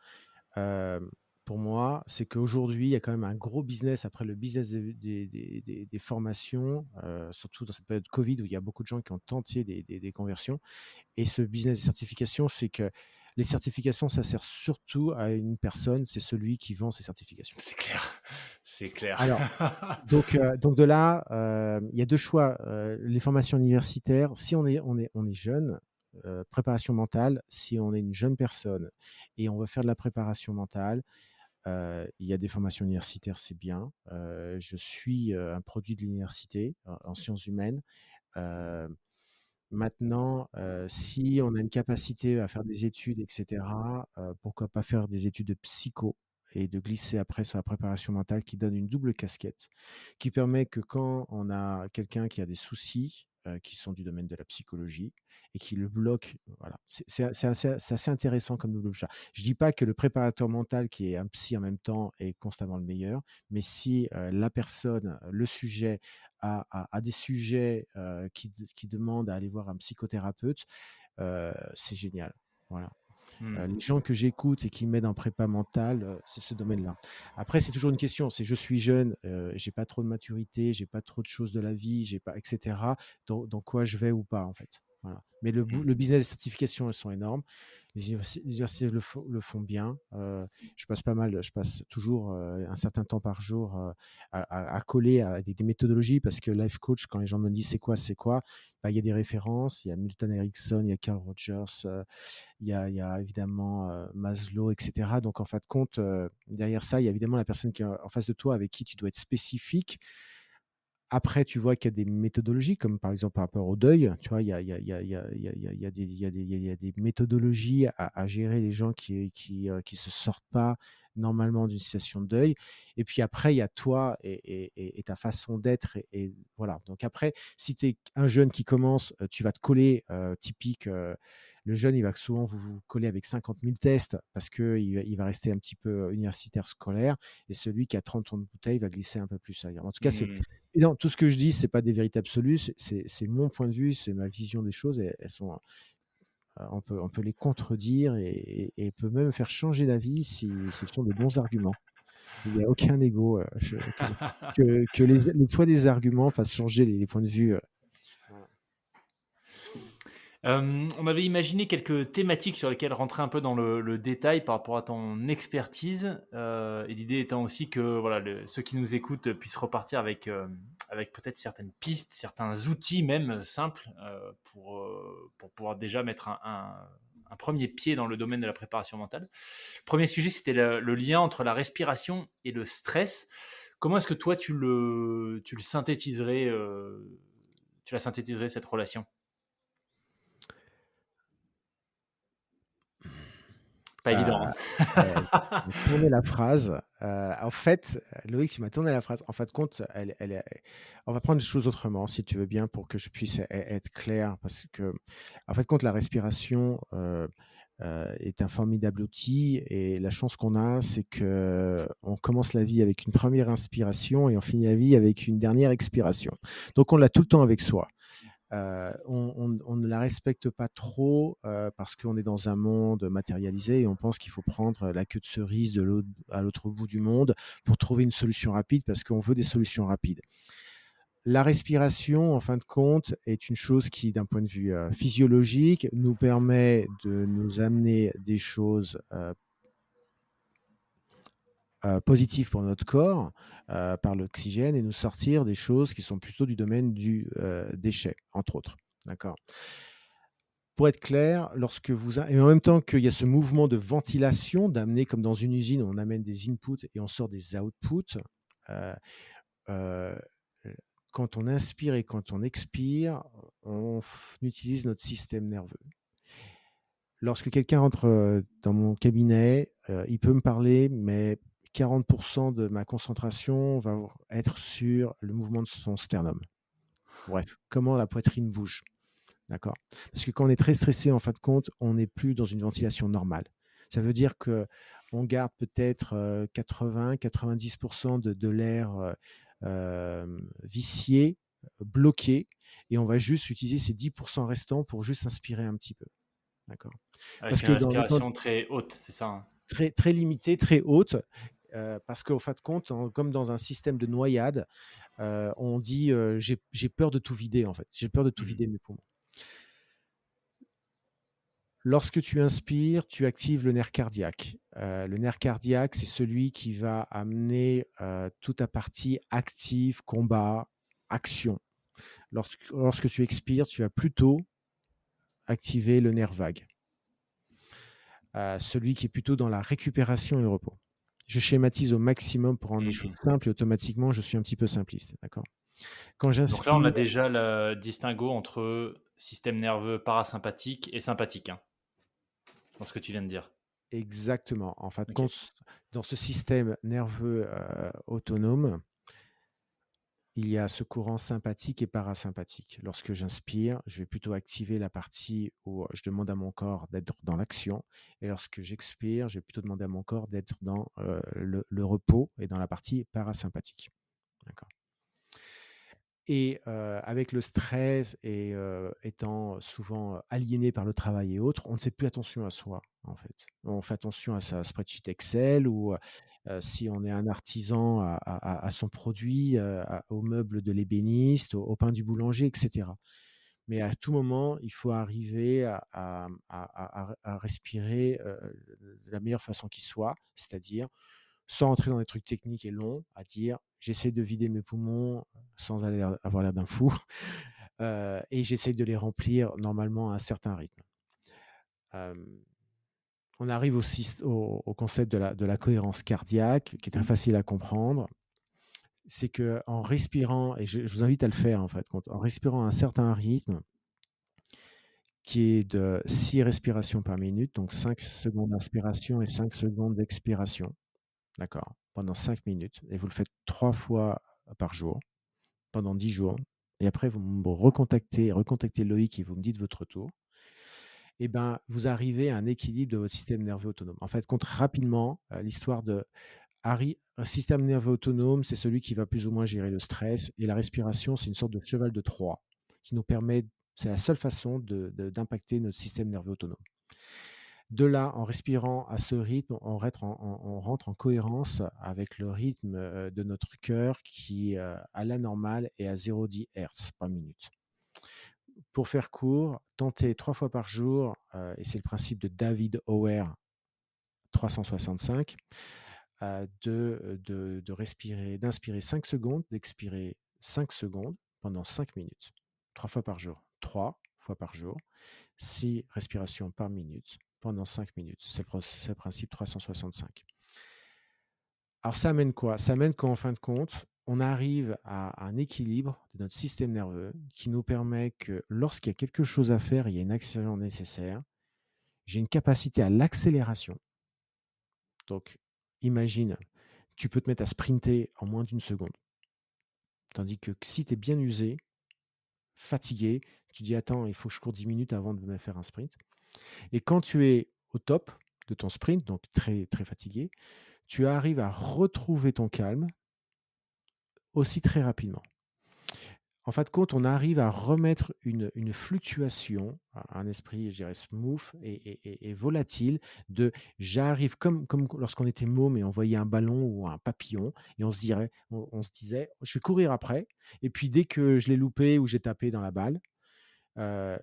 Euh, pour moi, c'est qu'aujourd'hui, il y a quand même un gros business après le business des formations, surtout dans cette période Covid où il y a beaucoup de gens qui ont tenté des conversions. Et ce business de certification, c'est que les certifications, ça sert surtout à une personne, c'est celui qui vend ses certifications. C'est clair. C'est clair. Alors, donc de là, il y a deux choix. Les formations universitaires, si on est jeune, préparation mentale, si on est une jeune personne et on veut faire de la préparation mentale, il y a des formations universitaires, c'est bien. Je suis un produit de l'université en sciences humaines. Euh, Maintenant, si on a une capacité à faire des études, etc., pourquoi pas faire des études de psycho et de glisser après sur la préparation mentale qui donne une double casquette, qui permet que quand on a quelqu'un qui a des soucis qui sont du domaine de la psychologie et qui le bloque, voilà, c'est assez intéressant comme double chat. Je dis pas que le préparateur mental qui est un psy en même temps est constamment le meilleur, mais si la personne, le sujet à des sujets qui demandent à aller voir un psychothérapeute, c'est génial. Voilà. Hmm. Les gens que j'écoute et qui m'aident en prépa mentale, c'est ce domaine-là. Après, c'est toujours une question. C'est je suis jeune, j'ai pas trop de maturité, j'ai pas trop de choses de la vie, j'ai pas, etc. Dans quoi je vais ou pas en fait. Voilà. Mais le business des certifications, elles sont énormes. Les universités le font bien. Je passe toujours un certain temps par jour à coller à des méthodologies parce que life coach, quand les gens me disent c'est quoi, bah, il y a des références. Il y a Milton Erickson, il y a Carl Rogers, il y a évidemment Maslow, etc. Donc en fin de compte, derrière ça, il y a évidemment la personne qui est en face de toi avec qui tu dois être spécifique. Après, tu vois qu'il y a des méthodologies, comme par exemple par rapport au deuil, tu vois, il y a des méthodologies à gérer les gens qui se sortent pas normalement d'une situation de deuil. Et puis après, il y a toi et ta façon d'être. Et voilà. Donc après, si tu es un jeune qui commence, tu vas te coller, typique. Le jeune, il va souvent vous coller avec 50 000 tests parce qu'il va rester un petit peu universitaire scolaire. Et celui qui a 30 tonnes de bouteille va glisser un peu plus ailleurs. En tout cas, c'est Hmm. et non, tout ce que je dis, c'est pas des vérités absolues, c'est mon point de vue, c'est ma vision des choses. Et elles sont, on peut les contredire et peut même faire changer d'avis si ce sont des bons arguments. Il n'y a aucun ego que le poids des arguments fasse changer les points de vue. Voilà. On m'avait imaginé quelques thématiques sur lesquelles rentrer un peu dans le détail par rapport à ton expertise. Et l'idée étant aussi que voilà, ceux qui nous écoutent puissent repartir avec peut-être certaines pistes, certains outils même simples pour pouvoir déjà mettre un premier pied dans le domaine de la préparation mentale. Le premier sujet, c'était le lien entre la respiration et le stress. Comment est-ce que toi, tu le synthétiserais, tu la synthétiserais cette relation? Pas évident, Tu m'as hein. tourné la phrase. En fait, Loïc, tu m'as tourné la phrase. En fin de compte, on va prendre les choses autrement, si tu veux bien, pour que je puisse être clair. Parce que, en fin de compte, la respiration est un formidable outil. Et la chance qu'on a, c'est que on commence la vie avec une première inspiration et on finit la vie avec une dernière expiration. Donc, on l'a tout le temps avec soi. On ne la respecte pas trop parce qu'on est dans un monde matérialisé et on pense qu'il faut prendre la queue de cerise à l'autre bout du monde pour trouver une solution rapide parce qu'on veut des solutions rapides. La respiration, en fin de compte, est une chose qui, d'un point de vue physiologique, nous permet de nous amener des choses positives pour notre corps par l'oxygène et nous sortir des choses qui sont plutôt du domaine du déchet, entre autres. D'accord. Pour être clair, et en même temps qu'il y a ce mouvement de ventilation, d'amener comme dans une usine, on amène des inputs et on sort des outputs. Euh, euh, Quand on inspire et quand on expire, on utilise notre système nerveux. Lorsque quelqu'un rentre dans mon cabinet, il peut me parler, mais 40% de ma concentration va être sur le mouvement de son sternum. Bref, comment la poitrine bouge. D'accord. Parce que quand on est très stressé, en fin de compte, on n'est plus dans une ventilation normale. Ça veut dire qu'on garde peut-être 80-90% de l'air vicié, bloqué, et on va juste utiliser ces 10% restants pour juste inspirer un petit peu. D'accord. Avec Parce une que dans le temps respiration très haute, c'est ça, hein? très, très limité, très haute, parce qu'en fin de compte, comme dans un système de noyade, on dit j'ai peur de tout vider, en fait. J'ai peur de tout Mmh. vider mes poumons. Lorsque tu inspires, tu actives le nerf cardiaque. Le nerf cardiaque, c'est celui qui va amener toute ta partie active, combat, action. Lorsque tu expires, tu vas plutôt activer le nerf vague, celui qui est plutôt dans la récupération et le repos. Je schématise au maximum pour rendre les choses Mmh. simples et automatiquement, je suis un petit peu simpliste. D'accord. Quand Donc là, on a j'inspire, déjà le distinguo entre système nerveux parasympathique et sympathique, hein, dans ce que tu viens de dire. exactement. En fin de OK. compte, dans ce système nerveux autonome, il y a ce courant sympathique et parasympathique. Lorsque j'inspire, je vais plutôt activer la partie où je demande à mon corps d'être dans l'action. Et lorsque j'expire, je vais plutôt demander à mon corps d'être dans le repos et dans la partie parasympathique. D'accord. Et avec le stress et étant souvent aliéné par le travail et autres, on ne fait plus attention à soi, en fait. On fait attention à sa spreadsheet Excel ou si on est un artisan, à son produit, aux meubles de l'ébéniste, au pain du boulanger, etc. Mais à tout moment, il faut arriver à respirer de la meilleure façon qui soit, c'est-à-dire sans entrer dans des trucs techniques et longs, à dire j'essaie de vider mes poumons sans avoir l'air d'un fou et j'essaie de les remplir normalement à un certain rythme. On arrive au concept de la cohérence cardiaque, qui est très facile à comprendre. C'est qu'en respirant, et je vous invite à le faire en fait, en respirant à un certain rythme, qui est de 6 respirations par minute, donc 5 secondes d'inspiration et 5 secondes d'expiration. D'accord, pendant 5 minutes et vous le faites 3 fois par jour, pendant 10 jours et après vous me recontactez Loïc et vous me dites votre retour et ben, vous arrivez à un équilibre de votre système nerveux autonome. En fait, compte rapidement, l'histoire de Harry un système nerveux autonome, c'est celui qui va plus ou moins gérer le stress et la respiration, c'est une sorte de cheval de Troie qui nous permet c'est la seule façon d'impacter notre système nerveux autonome. De là, en respirant à ce rythme, on rentre en cohérence avec le rythme de notre cœur qui, à la normale, est à 0,10 Hz par minute. Pour faire court, tentez 3 fois par jour, et c'est le principe de David Auer 365, d'inspirer 5 secondes, d'expirer 5 secondes pendant 5 minutes. 3 fois par jour. 3 fois par jour. 6 respirations par minute pendant 5 minutes. C'est le principe 365. Alors ça amène quoi? Ça amène qu'en fin de compte, on arrive à un équilibre de notre système nerveux qui nous permet que lorsqu'il y a quelque chose à faire, il y a une action nécessaire, j'ai une capacité à l'accélération. Donc, imagine, tu peux te mettre à sprinter en moins d'une seconde. Tandis que si tu es bien usé, fatigué, tu dis: «Attends, il faut que je cours 10 minutes avant de me faire un sprint». Et quand tu es au top de ton sprint, donc très, très fatigué, tu arrives à retrouver ton calme aussi très rapidement. En fin de compte, on arrive à remettre une fluctuation, un esprit, je dirais, smooth et volatile de j'arrive comme lorsqu'on était môme et on voyait un ballon ou un papillon et on se disait: «Je vais courir après» et puis dès que je l'ai loupé ou j'ai tapé dans la balle,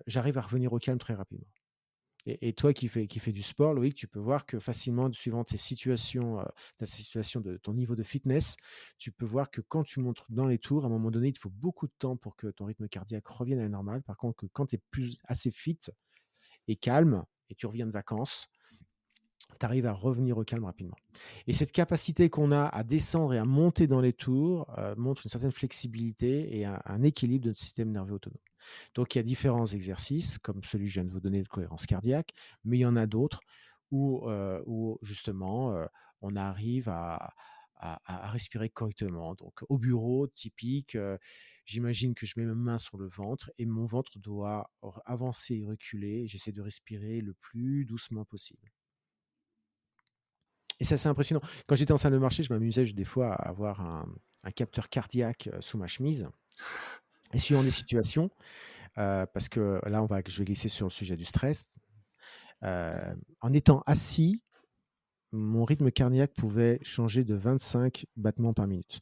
j'arrive à revenir au calme très rapidement. Et toi qui fais du sport, Loïc, tu peux voir que facilement, suivant tes situations, ta situation de ton niveau de fitness, tu peux voir que quand tu montes dans les tours, à un moment donné, il te faut beaucoup de temps pour que ton rythme cardiaque revienne à la normale. Par contre, que quand tu es plus assez fit et calme et tu reviens de vacances, tu arrives à revenir au calme rapidement. Et cette capacité qu'on a à descendre et à monter dans les tours montre une certaine flexibilité et un équilibre de notre système nerveux autonome. Donc, il y a différents exercices, comme celui que je viens de vous donner de cohérence cardiaque, mais il y en a d'autres où justement, on arrive à respirer correctement. Donc, au bureau, typique, j'imagine que je mets ma main sur le ventre et mon ventre doit avancer et reculer. Et j'essaie de respirer le plus doucement possible. Et ça, c'est impressionnant. Quand j'étais en salle de marché, je m'amusais des fois à avoir un capteur cardiaque sous ma chemise. Et suivant des situations, parce que là, je vais glisser sur le sujet du stress. En étant assis, mon rythme cardiaque pouvait changer de 25 battements par minute.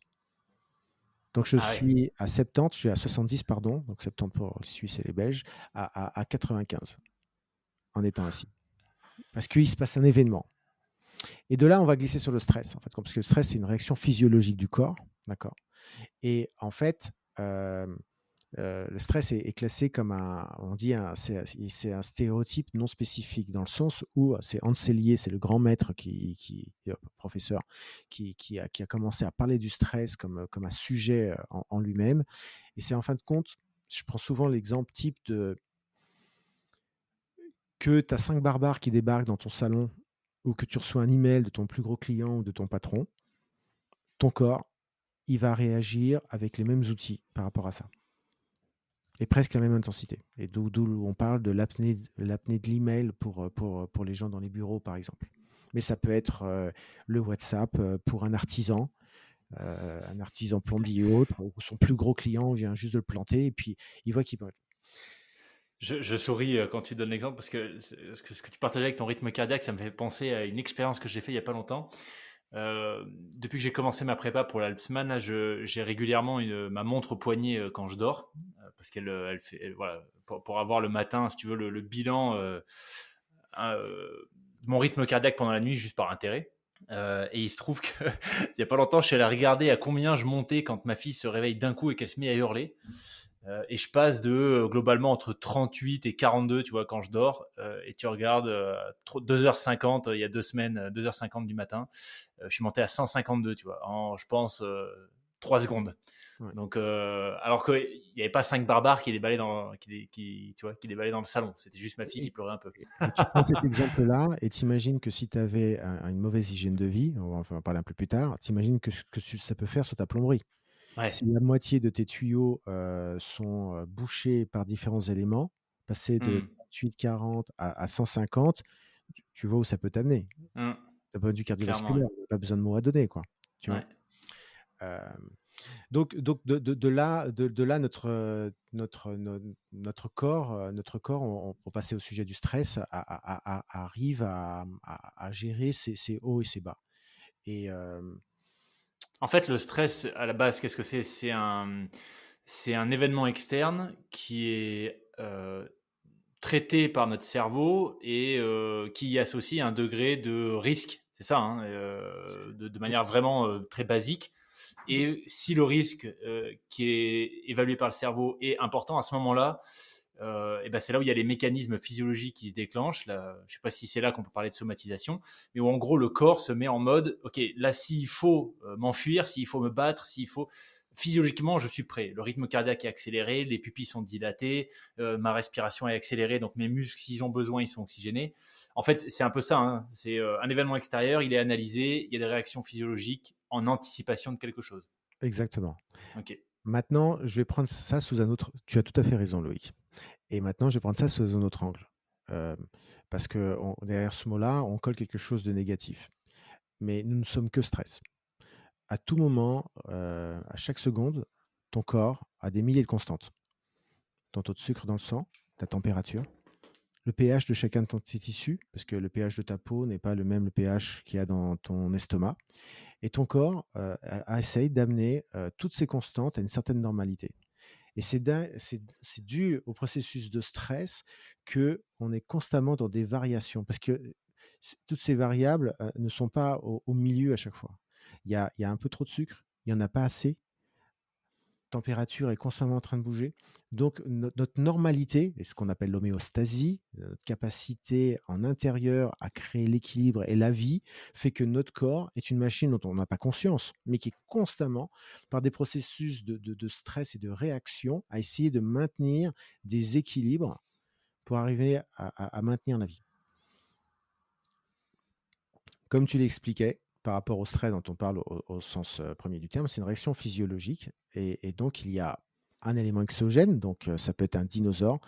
Donc, je Ah ouais. suis à 70, je suis à 70, pardon, donc 70 pour les Suisses et les Belges, à 95 en étant assis. Parce qu'il se passe un événement. Et de là, on va glisser sur le stress, en fait, parce que le stress, c'est une réaction physiologique du corps, d'accord. Et en fait, le stress est classé comme c'est un stéréotype non spécifique, dans le sens où c'est Hans Selye, c'est le grand maître professeur, qui a commencé à parler du stress comme un sujet en lui-même. Et c'est en fin de compte, je prends souvent l'exemple type que tu as 5 barbares qui débarquent dans ton salon ou que tu reçois un email de ton plus gros client ou de ton patron, ton corps, il va réagir avec les mêmes outils par rapport à ça. Et presque la même intensité. Et d'où on parle de l'apnée de l'email pour les gens dans les bureaux, par exemple. Mais ça peut être le WhatsApp pour un artisan plombier ou autre, où son plus gros client vient juste de le planter et puis il voit qu'il peut. Je souris quand tu donnes l'exemple parce que ce que tu partageais avec ton rythme cardiaque, ça me fait penser à une expérience que j'ai fait il y a pas longtemps. Depuis que j'ai commencé ma prépa pour l'Alpsman, là, j'ai régulièrement ma montre au poignet quand je dors, parce voilà, pour avoir le matin, si tu veux, le bilan de mon rythme cardiaque pendant la nuit, juste par intérêt. Et il se trouve que il y a pas longtemps, je suis allé regarder à combien je montais quand ma fille se réveille d'un coup et qu'elle se met à hurler. Et je passe de globalement entre 38 et 42, tu vois, quand je dors. Et tu regardes 2h50, il y a 2 semaines, 2h50 du matin, je suis monté à 152, tu vois, en, je pense, 3 secondes. Ouais. Donc, alors qu'il n'y avait pas 5 barbares qui déballaient qui déballaient dans le salon. C'était juste ma fille qui pleurait un peu. Et tu prends cet exemple-là et t'imagines que si tu avais une mauvaise hygiène de vie, on va en parler un peu plus tard, t'imagines que ça peut faire sur ta plomberie. Ouais. Si la moitié de tes tuyaux sont bouchés par différents éléments, passer de 38-40 à 150, tu vois où ça peut t'amener. D'un point de vue Clairement, ouais. cardiovasculaire, pas besoin de mots à donner, quoi. Tu vois. Ouais. Donc de là notre corps, pour passer au sujet du stress, arrive à gérer ses hauts et ses bas. Et En fait, le stress, à la base, qu'est-ce que c'est? C'est un événement externe qui est traité par notre cerveau et qui y associe un degré de risque. C'est ça, hein, de manière vraiment très basique. Et si le risque qui est évalué par le cerveau est important, à ce moment-là, et ben c'est là où il y a les mécanismes physiologiques qui se déclenchent. Là, je ne sais pas si c'est là qu'on peut parler de somatisation, mais où en gros le corps se met en mode, ok, là s'il faut m'enfuir, s'il faut me battre, s'il faut, physiologiquement, je suis prêt. Le rythme cardiaque est accéléré, les pupilles sont dilatées, ma respiration est accélérée, donc mes muscles, s'ils ont besoin, ils sont oxygénés. En fait, c'est un peu ça, hein. C'est un événement extérieur, il est analysé, il y a des réactions physiologiques en anticipation de quelque chose. Exactement. Ok. Maintenant, je vais prendre ça sous un autre. Tu as tout à fait raison, Loïc. Et maintenant, je vais prendre ça sous un autre angle. Euh, Parce que derrière ce mot-là, on colle quelque chose de négatif. Mais nous ne sommes que stress. À tout moment, à chaque seconde, ton corps a des milliers de constantes. Ton taux de sucre dans le sang, ta température, le pH de chacun de tes tissus, parce que le pH de ta peau n'est pas le même le pH qu'il y a dans ton estomac. Et ton corps essaye d'amener toutes ces constantes à une certaine normalité. Et c'est dû au processus de stress qu'on est constamment dans des variations, parce que toutes ces variables ne sont pas au milieu à chaque fois. Il y a un peu trop de sucre, il n'y en a pas assez, température est constamment en train de bouger. Donc, notre normalité, et ce qu'on appelle l'homéostasie, notre capacité en intérieur à créer l'équilibre et la vie, fait que notre corps est une machine dont on n'a pas conscience, mais qui est constamment, par des processus de stress et de réaction, à essayer de maintenir des équilibres pour arriver à maintenir la vie. Comme tu l'expliquais, par rapport au stress dont on parle au sens premier du terme, c'est une réaction physiologique. Et donc, il y a un élément exogène, donc ça peut être un dinosaure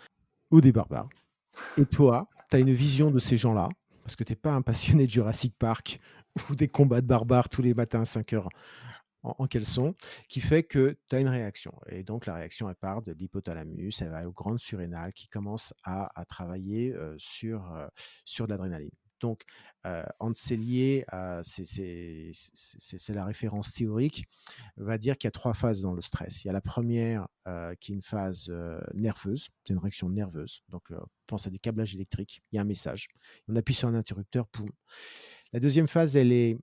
ou des barbares. Et toi, tu as une vision de ces gens-là, parce que tu n'es pas un passionné de Jurassic Park ou des combats de barbares tous les matins à 5 heures en caleçon, qui fait que tu as une réaction. Et donc, la réaction, elle part de l'hypothalamus, elle va aux grandes surrénales qui commencent à travailler sur de l'adrénaline. Donc, Hans Selye, c'est la référence théorique, va dire qu'il y a 3 phases dans le stress. Il y a la première qui est une phase nerveuse, c'est une réaction nerveuse. Donc, pense à des câblages électriques, il y a un message. On appuie sur un interrupteur, poum. La deuxième phase, elle est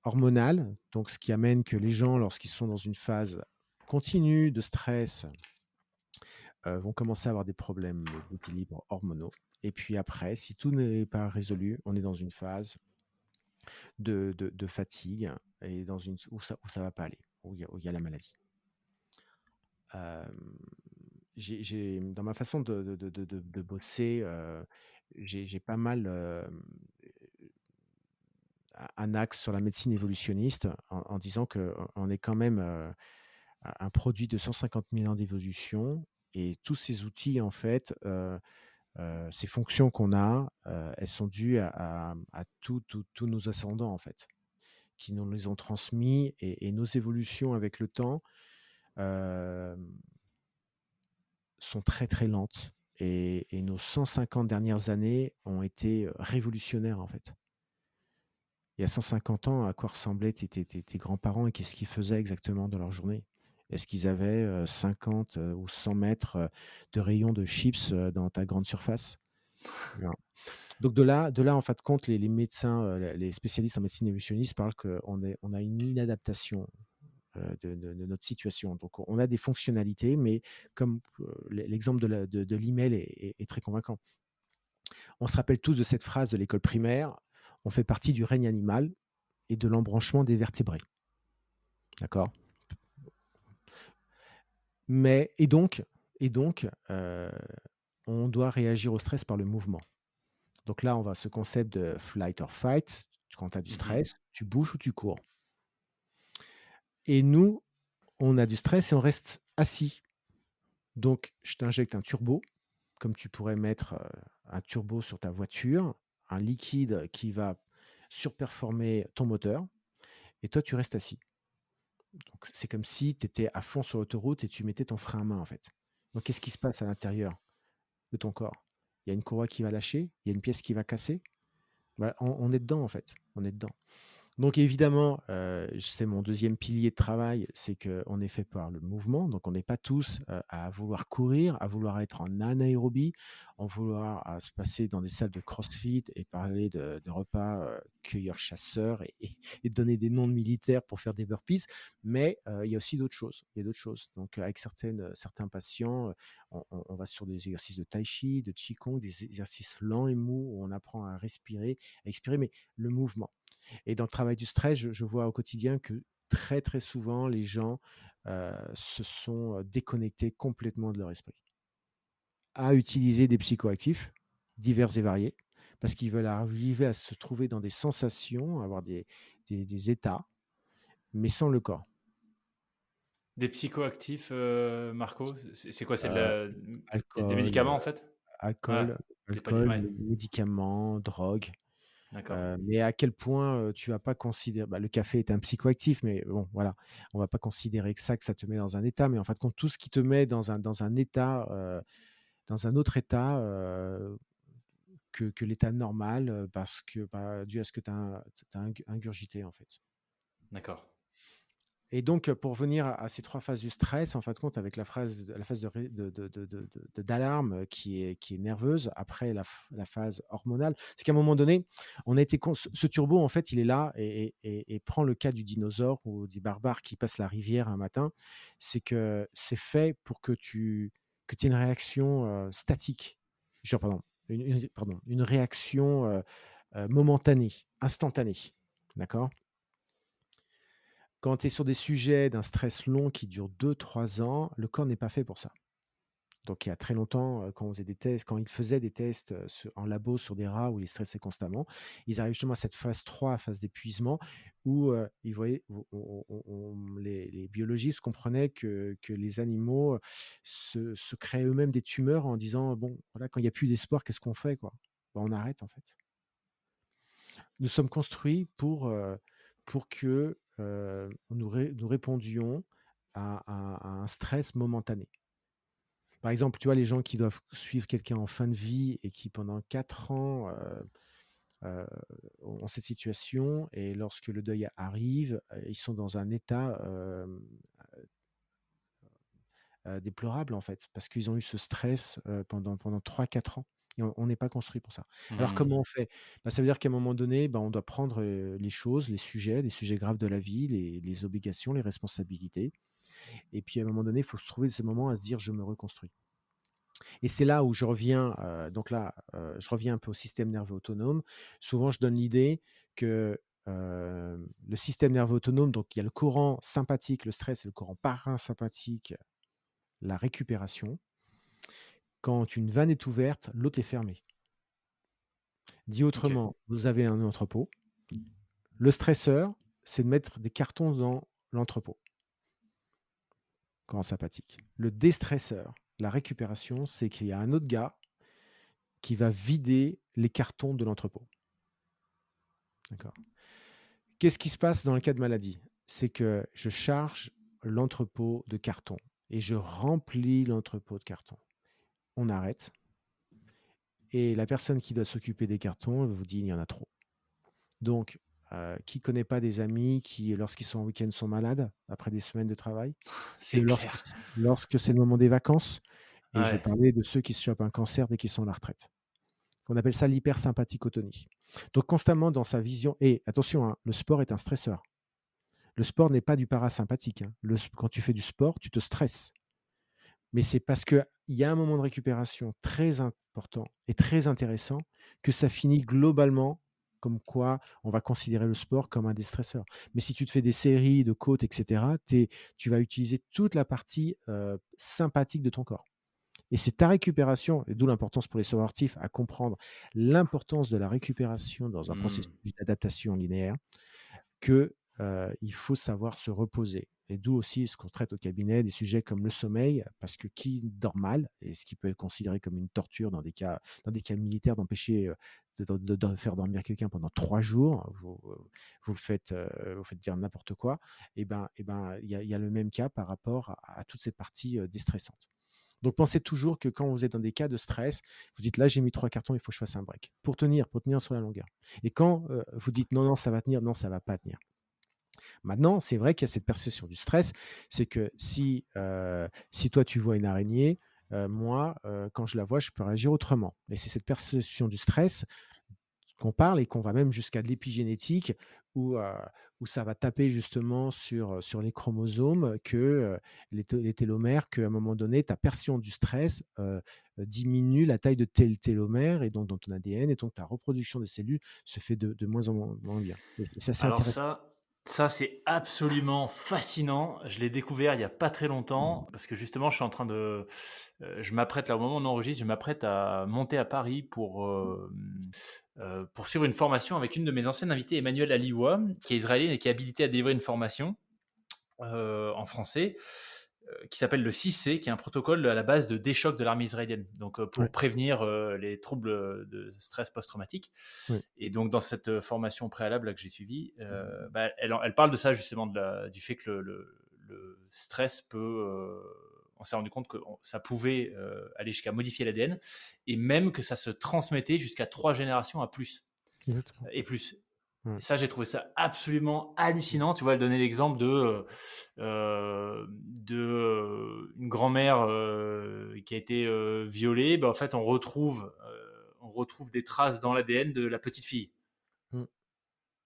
hormonale, donc ce qui amène que les gens, lorsqu'ils sont dans une phase continue de stress, vont commencer à avoir des problèmes d'équilibre hormonaux. Et puis après, si tout n'est pas résolu, on est dans une phase de fatigue et où ça ne va pas aller, où il y a la maladie. Dans ma façon de bosser, j'ai pas mal un axe sur la médecine évolutionniste en disant qu'on est quand même un produit de 150 000 ans d'évolution et tous ces outils, en fait, ces fonctions qu'on a, elles sont dues à tous nos ascendants, en fait, qui nous les ont transmis et nos évolutions avec le temps euh, sont très très lentes et nos 150 dernières années ont été révolutionnaires, en fait. Il y a 150 ans, à quoi ressemblaient tes grands-parents et qu'est-ce qu'ils faisaient exactement dans leur journée? Est-ce qu'ils avaient 50 ou 100 mètres de rayon de chips dans ta grande surface? Non. Donc de là, en fin de compte, les médecins, les spécialistes en médecine évolutionniste parlent on a une inadaptation de notre situation. Donc on a des fonctionnalités, mais comme l'exemple de l'email est très convaincant. On se rappelle tous de cette phrase de l'école primaire, on fait partie du règne animal et de l'embranchement des vertébrés. D'accord? Et donc, on doit réagir au stress par le mouvement. Donc là, on va à ce concept de flight or fight. Quand tu as du stress, tu bouges ou tu cours. Et nous, on a du stress et on reste assis. Donc, je t'injecte un turbo, comme tu pourrais mettre un turbo sur ta voiture, un liquide qui va surperformer ton moteur, et toi, tu restes assis. Donc, c'est comme si tu étais à fond sur l'autoroute et tu mettais ton frein à main, en fait. Donc, qu'est-ce qui se passe à l'intérieur de ton corps? Il y a une courroie qui va lâcher, il y a une pièce qui va casser. Bah, on est dedans, en fait. On est dedans. Donc évidemment, c'est mon deuxième pilier de travail, c'est qu'on est fait par le mouvement. Donc on n'est pas tous à vouloir courir, à vouloir être en anaérobie, en vouloir se passer dans des salles de CrossFit et parler de repas cueilleurs-chasseurs et donner des noms de militaires pour faire des burpees. Mais il y a aussi d'autres choses. Il y a d'autres choses. Donc avec certains patients, on va sur des exercices de tai chi, de qigong, des exercices lents et mous où on apprend à respirer, à expirer, mais le mouvement. Et dans le travail du stress, je vois au quotidien que très, très souvent, les gens se sont déconnectés complètement de leur esprit, à utiliser des psychoactifs divers et variés, parce qu'ils veulent arriver à se trouver dans des sensations, avoir des états, mais sans le corps. Des psychoactifs, Marco, c'est quoi? C'est de Heu, la des alcool, médicaments, en fait? Ouais, alcool, des poly ouais, médicaments, drogue, d'accord, mais à quel point, tu vas pas considérer le café est un psychoactif, mais bon, voilà, on va pas considérer que ça te met dans un état, mais en fin de compte, tout ce qui te met dans un état, dans un autre état, que l'état normal, parce que, dû à ce que tu as ingurgité, en fait. d'accord. Et donc, pour revenir à ces 3 phases du stress, en fin de compte, avec la phase de ré de d'alarme, qui est nerveuse, après la phase hormonale. C'est qu'à un moment donné, on a été cons ce turbo, en fait, il est là et prends le cas du dinosaure ou du barbare qui passe la rivière un matin, c'est que c'est fait pour que tu aies une réaction, statique. Genre, une réaction, momentanée, instantanée. D'accord? Quand tu es sur des sujets d'un stress long qui dure 2 3 ans, le corps n'est pas fait pour ça. Donc il y a très longtemps, quand ils faisaient des tests, en labo sur des rats où ils stressaient constamment, ils arrivent justement à cette phase 3, phase d'épuisement où, ils voyaient les biologistes comprenaient que les animaux, se créaient eux-mêmes des tumeurs en disant: «Bon, voilà, quand il y a plus d'espoir, qu'est-ce qu'on fait, quoi?» On arrête, en fait. Nous sommes construits pour que, nous répondions à un stress momentané. Par exemple, tu vois, les gens qui doivent suivre quelqu'un en fin de vie et qui pendant 4 ans, heu, ont cette situation et lorsque le deuil arrive, ils sont dans un état, déplorable en fait, parce qu'ils ont eu ce stress, pendant 3 4 ans et on n'est pas construit pour ça. Alors Mmh. comment on fait? Ça veut dire qu'à un moment donné, on doit prendre, les sujets graves de la vie, les obligations, les responsabilités et puis à un moment donné, il faut se trouver ces moments à se dire: «Je me reconstruis» et c'est là où je reviens, je reviens un peu au système nerveux autonome. Souvent, je donne l'idée que, le système nerveux autonome, donc il y a le courant sympathique, le stress et le courant parasympathique, la récupération. Quand une vanne est ouverte, l'autre est fermée. Dit OK. autrement, vous avez un entrepôt. Le stresseur, c'est de mettre des cartons dans l'entrepôt, courant sympathique. Le déstresseur, la récupération, c'est qu'il y a un autre gars qui va vider les cartons de l'entrepôt. D'accord. Qu'est-ce qui se passe dans le cas de maladie? C'est que je charge l'entrepôt de cartons et je remplis l'entrepôt de cartons. On arrête et la personne qui doit s'occuper des cartons, elle vous dit: «Il y en a trop». Donc, qui connaît pas des amis qui, lorsqu'ils sont en week-end, sont malades après des semaines de travail? Que C'est clair. lorsque c'est le moment des vacances et je Ouais. parlais de ceux qui se chopent un cancer dès qu'ils sont à la retraite. On appelle ça l'hypersympathicotonie. Donc constamment dans sa vision et attention, hein, le sport est un stresseur. Le sport n'est pas du parasympathique, hein. Quand tu fais du sport, tu te stresses. Mais c'est parce qu'il y a un moment de récupération très important et très intéressant que ça finit globalement comme quoi on va considérer le sport comme un déstresseur. Mais si tu te fais des séries de côtes et cetera, tu vas utiliser toute la partie, sympathique de ton corps et c'est ta récupération et d'où l'importance pour les sportifs à comprendre l'importance de la récupération dans un processus Mmh. d'adaptation linéaire que, il faut savoir se reposer et d'où aussi ce qu'on traite au cabinet, des sujets comme le sommeil, parce que qui dort mal et ce qui peut être considéré comme une torture dans des cas militaires d'empêcher, de faire dormir quelqu'un pendant 3 jours, vous faites dire n'importe quoi il y a le même cas par rapport à toute cette partie, déstressante. Donc pensez toujours que quand vous êtes dans des cas de stress, vous dites: «Là, j'ai mis 3 cartons, il faut que je fasse un break», pour tenir sur la longueur et quand, vous dites: «Non, non, ça va tenir», non, ça va pas tenir. Maintenant, c'est vrai qu'il y a cette perception du stress, c'est que si toi tu vois une araignée, moi, quand je la vois, je peux réagir autrement et c'est cette perception du stress qu'on parle et qu'on va même jusqu'à de l'épigénétique où ça va taper justement sur les chromosomes que, les télomères, qu'à un moment donné, ta perception du stress, diminue la taille de tes télomères et donc dans ton ADN et donc ta reproduction des cellules se fait de moins en moins bien et c'est assez Alors intéressant. ça Ça, c'est absolument fascinant. Je l'ai découvert il y a pas très longtemps parce que justement, je suis en train de, je m'apprête là au moment où on enregistre, je m'apprête à monter à Paris pour suivre une formation avec une de mes anciennes invitées, Emmanuelle Aliwa, qui est israélienne et qui est habilitée à délivrer une formation en français qui s'appelle le 6C, qui est un protocole à la base de déchoc de l'armée israélienne, donc Ouais, pour prévenir les troubles de stress post-traumatique. ouais. Et donc dans cette formation préalable là, que j'ai suivie, elle parle de ça justement, du fait que le stress peut... on s'est rendu compte que ça pouvait aller jusqu'à modifier l'ADN et même que ça se transmettait jusqu'à 3 générations à plus Exactement. et plus. Ouais. Et ça, j'ai trouvé ça absolument hallucinant. Tu vois, elle donnait l'exemple une grand-mère qui a été violée. Ben, en fait, on retrouve des traces dans l'ADN de la petite fille, Mmh.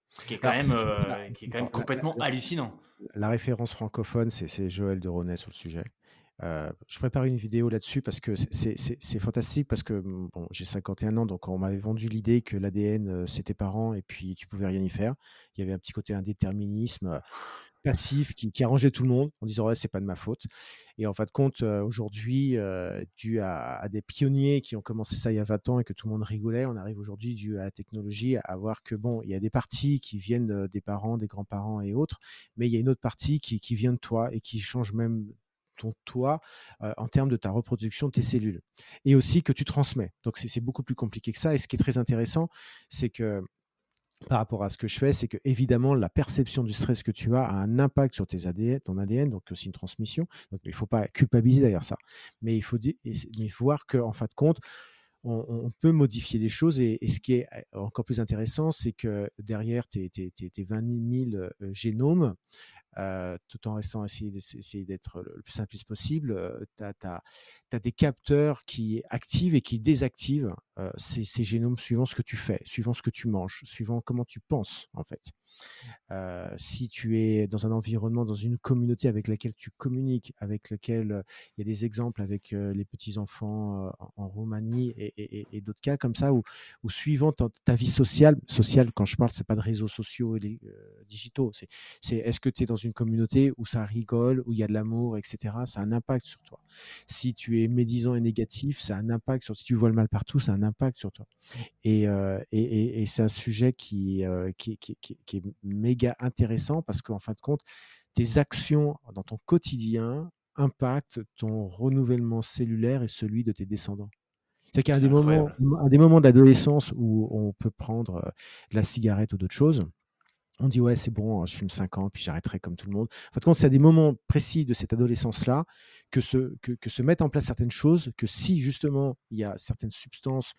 ce qui est Alors, c'est ça. qui est quand même Alors, complètement hallucinant. la référence francophone, c'est Joël de Ronet sur le sujet. Je prépare une vidéo là-dessus parce que c'est fantastique parce que, bon, j'ai 51 ans, donc on m'avait vendu l'idée que l'ADN, c'est tes parents et puis tu pouvais rien y faire. Il y avait un petit côté indéterminisme, passif qui arrangeait tout le monde en disant: «Ouais, c'est pas de ma faute» et en fin de compte, aujourd'hui, dû à des pionniers qui ont commencé ça il y a 20 ans et que tout le monde rigolait, on arrive aujourd'hui, dû à la technologie, à voir que bon, il y a des parties qui viennent, des parents, des grands-parents et autres, mais il y a une autre partie qui vient de toi et qui change même ton toi, en termes de ta reproduction de tes cellules et aussi que tu transmets. Donc c'est beaucoup plus compliqué que ça et ce qui est très intéressant, c'est que par rapport à ce que je fais, c'est que évidemment la perception du stress que tu as a un impact sur tes ADN, ton ADN, donc aussi une transmission. Donc il ne faut pas culpabiliser derrière ça, mais il faut mais il faut voir qu'en fin de compte, on peut modifier les choses et ce qui est encore plus intéressant, c'est que derrière tes 20 000 génomes, tout en restant essayer d'être le plus simpliste possible, tu as des capteurs qui activent et qui désactivent ces génomes suivant ce que tu fais, suivant ce que tu manges, suivant comment tu penses en fait. Si tu es dans un environnement, dans une communauté avec laquelle tu communiques, avec lequel il y a des exemples avec les petits-enfants en Roumanie et d'autres cas comme ça, où suivant ta vie sociale, quand je parle, c'est pas de réseaux sociaux digitaux, c'est est-ce que tu es dans une communauté où ça rigole, où il y a de l'amour, etc. Ça a un impact sur toi. Si tu es médisant et négatif, ça a un impact sur, si tu vois le mal partout, ça a un impact sur toi. Et c'est un sujet qui est méga intéressant parce qu'en fin de compte, tes actions dans ton quotidien impactent ton renouvellement cellulaire et celui de tes descendants. C'est qu'il y a C'est incroyable. un des moments de l'adolescence où on peut prendre de la cigarette ou d'autres choses. On dit ouais, c'est bon, je fume 5 ans, puis j'arrêterai comme tout le monde. En fin de compte, c'est à des moments précis de cette adolescence-là que se mettent en place certaines choses, que si justement il y a certaines substances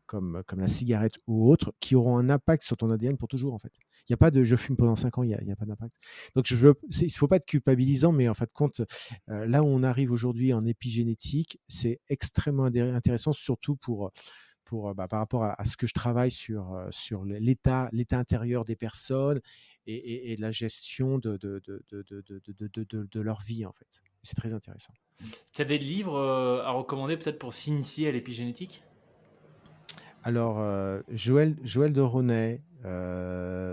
comme la cigarette ou autre, qui auront un impact sur ton ADN pour toujours, en fait. Il n'y a pas de je fume pendant 5 ans, il y a pas d'impact. Donc, il ne faut pas être culpabilisant, mais en fin de compte, là où on arrive aujourd'hui en épigénétique, c'est extrêmement intéressant, surtout par rapport à ce que je travaille sur l'état intérieur des personnes et la gestion de leur vie, en fait. C'est très intéressant. Tu as des livres à recommander peut-être pour s'initier à l'épigénétique? Alors, Joël de Ronet,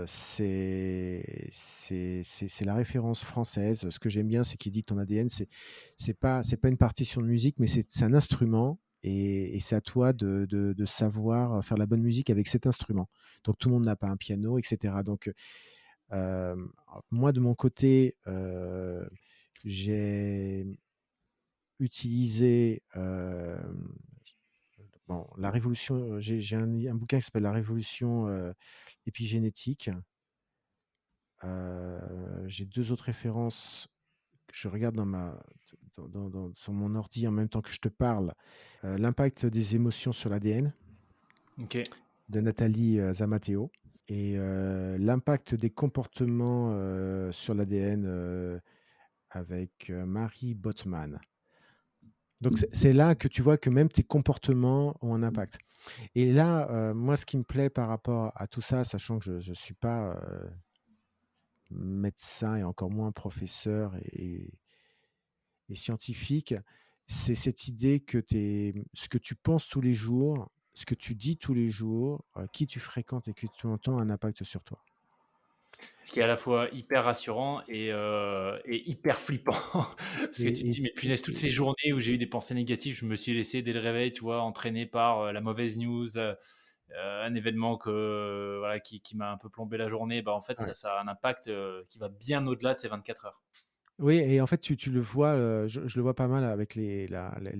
c'est la référence française. Ce que j'aime bien, c'est qu'il dit que ton ADN, c'est pas une partition de musique, mais c'est un instrument et c'est à toi de savoir faire la bonne musique avec cet instrument. Donc tout le monde n'a pas un piano et cetera. Donc, moi de mon côté, j'ai utilisé, bon, la révolution, j'ai un bouquin qui s'appelle La révolution, épigénétique. J'ai 2 autres références que je regarde sur mon ordi en même temps que je te parle. L'impact des émotions sur l'ADN Ok. de Nathalie, Zamateo et l'impact des comportements, sur l'ADN, avec, Marie Botman. Donc c'est là que tu vois que même tes comportements ont un impact. Et là, moi, ce qui me plaît par rapport à tout ça, sachant que je ne suis pas médecin et encore moins professeur et scientifique, c'est cette idée que ce que tu penses tous les jours, ce que tu dis tous les jours, qui tu fréquentes et que tu entends a un impact sur toi. Ce qui est à la fois hyper rassurant et hyper flippant. Parce que tu te et dis: «Mais punaise, toutes ces journées où j'ai eu des pensées négatives, je me suis laissé dès le réveil, tu vois, entraîné par, la mauvaise news, un événement que voilà qui m'a un peu plombé la journée». Bah, en fait, ouais. ça a un impact, qui va bien au-delà de ces 24 heures. Oui et en fait, tu le vois, je le vois pas mal avec les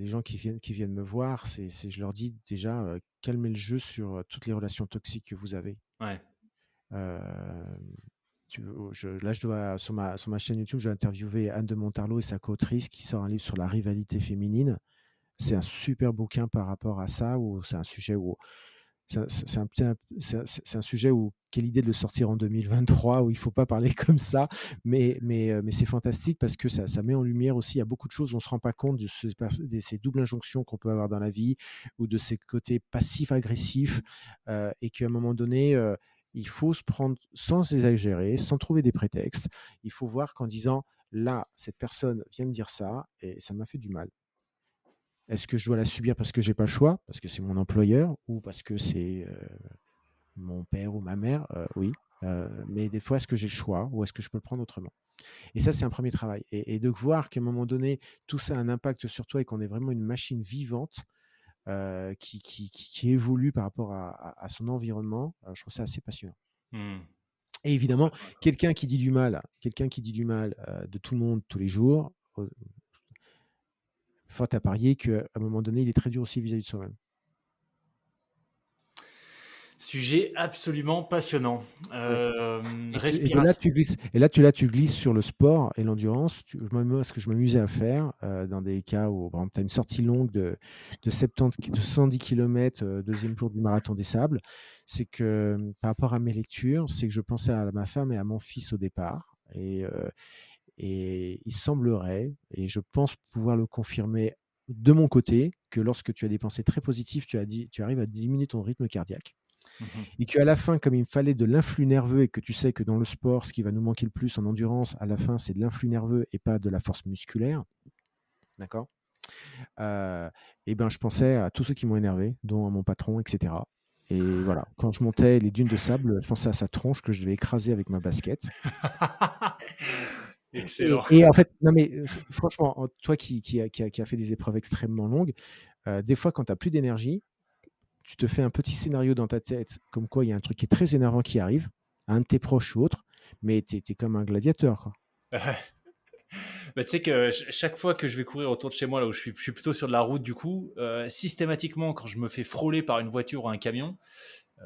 gens qui viennent me voir. Je leur dis déjà, calmez le jeu sur, toutes les relations toxiques que vous avez. Ouais. Hem, je dois sur ma chaîne YouTube, j'ai interviewé Anne de Montarlot et sa co-autrice qui sort un livre sur la rivalité féminine. C'est un super bouquin par rapport à ça, où c'est un sujet où c'est un sujet où quelle idée de le sortir en 2023 où il faut pas parler comme ça, mais c'est fantastique parce que ça met en lumière aussi, il y a beaucoup de choses, on ne se rend pas compte de ces doubles injonctions qu'on peut avoir dans la vie ou de ces côtés passifs-agressifs, et qu'à un moment donné, il faut se prendre sans exagérer, sans trouver des prétextes. Il faut voir qu'en disant: «Là, cette personne vient me dire ça et ça m'a fait du mal». Est-ce que je dois la subir parce que j'ai pas le choix, parce que c'est mon employeur ou parce que c'est, mon père ou ma mère? Oui, mais des fois, est-ce que j'ai le choix ou est-ce que je peux le prendre autrement? Et ça, c'est un premier travail et de voir qu'à un moment donné, tout ça a un impact sur toi et qu'on est vraiment une machine vivante, qui évolue par rapport à son environnement, je trouve ça assez passionnant Mmh. et évidemment, Complètement d'accord. quelqu'un qui dit du mal, de tout le monde tous les jours, fort à parier qu'à un moment donné, il est très dur aussi vis-à-vis de soi-même. Sujet absolument passionnant. Ouais. Respiration. Là, tu glisses sur le sport et l'endurance. Moi, ce que je m'amusais à faire, dans des cas où, par exemple, tu as une sortie longue de 70 de 110 kilomètres, 2e jour du marathon des sables, c'est que, par rapport à mes lectures, c'est que je pensais à ma femme et à mon fils au départ et il semblerait et je pense pouvoir le confirmer de mon côté, que lorsque tu as des pensées très positives, tu arrives à diminuer ton rythme cardiaque. Mmh. Et qu'à la fin, comme il me fallait de l'influx nerveux et que tu sais que dans le sport, ce qui va nous manquer le plus en endurance, à la fin, c'est de l'influx nerveux et pas de la force musculaire, d'accord? Heu et ben, je pensais à tous ceux qui m'ont énervé, dont à mon patron et cetera et voilà, quand je montais les dunes de sable, je pensais à sa tronche que je devais écraser avec ma basket Excellent. et en fait non mais, c'est franchement, toi qui a fait des épreuves extrêmement longues, des fois quand tu as plus d'énergie, tu te fais un petit scénario dans ta tête, comme quoi il y a un truc qui est très énervant qui arrive, un de tes proches ou autre, mais tu es comme un gladiateur, quoi. Bah, tu sais que chaque fois que je vais courir autour de chez moi, là où je suis plutôt sur de la route du coup, systématiquement quand je me fais frôler par une voiture ou un camion,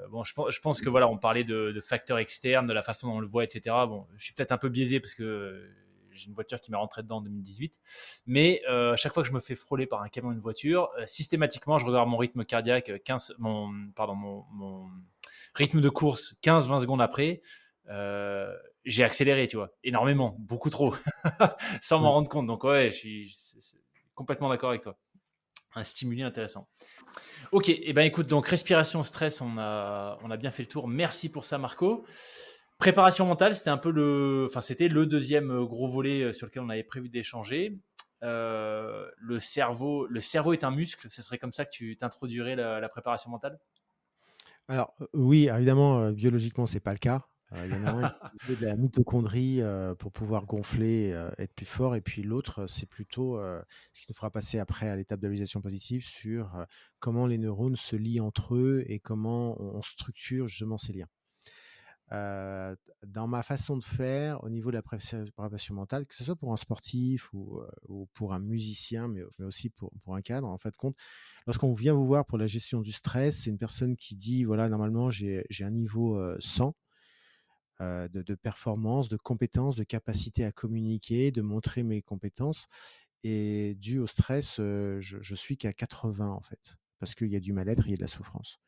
bon, je pense que voilà, on parlait de facteurs externes, de la façon dont on le voit, etc. Bon, je suis peut-être un peu biaisé parce que j'ai une voiture qui m'est rentrée dedans en 2018, mais chaque fois que je me fais frôler par un camion ou une voiture, systématiquement, je regarde mon rythme cardiaque, 15, mon rythme de course 15-20 secondes après. euh, j'ai accéléré, tu vois, énormément, beaucoup trop, sans m'en Ouais. rendre compte. Donc ouais, je suis complètement d'accord avec toi. Un stimuli intéressant. Ok, et ben écoute, donc respiration, stress, on a bien fait le tour. Merci pour ça, Marco. Préparation mentale, c'était le deuxième gros volet sur lequel on avait prévu d'échanger. Le cerveau est un muscle. Ce serait comme ça que tu t'introduirais la préparation mentale. Alors, oui, évidemment, biologiquement, c'est pas le cas. Il y en a un qui fait de la mitochondrie, pour pouvoir gonfler, être plus fort et puis l'autre, c'est plutôt, ce qui nous fera passer après à l'étape de visualisation positive sur, comment les neurones se lient entre eux et comment on structure justement ces liens. Dans ma façon de faire, au niveau de la préparation mentale, que ce soit pour un sportif ou pour un musicien, mais aussi pour un cadre, en fin de compte, lorsqu'on vient vous voir pour la gestion du stress, c'est une personne qui dit: «Voilà, normalement, j'ai un niveau, 100, de performance, de compétences, de capacité à communiquer, de montrer mes compétences et dû au stress, je suis qu'à 80, en fait, parce qu'il y a du mal-être, il y a de la souffrance».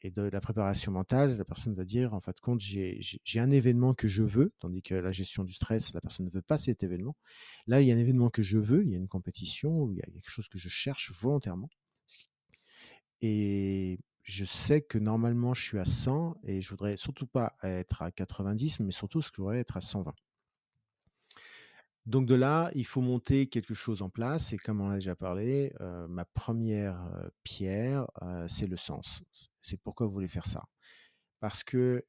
Et de la préparation mentale, la personne va dire: «En fin de compte, j'ai un événement que je veux», tandis que la gestion du stress, la personne ne veut pas cet événement. Là, il y a un événement que je veux, il y a une compétition, il y a quelque chose que je cherche volontairement et je sais que normalement, je suis à 100 et je voudrais surtout pas être à 90, mais surtout ce que je voudrais être à 120. Donc de là, il faut monter quelque chose en place et comme on a déjà parlé, ma première re pierre, c'est le sens. C'est pourquoi vous voulez faire ça? parce que,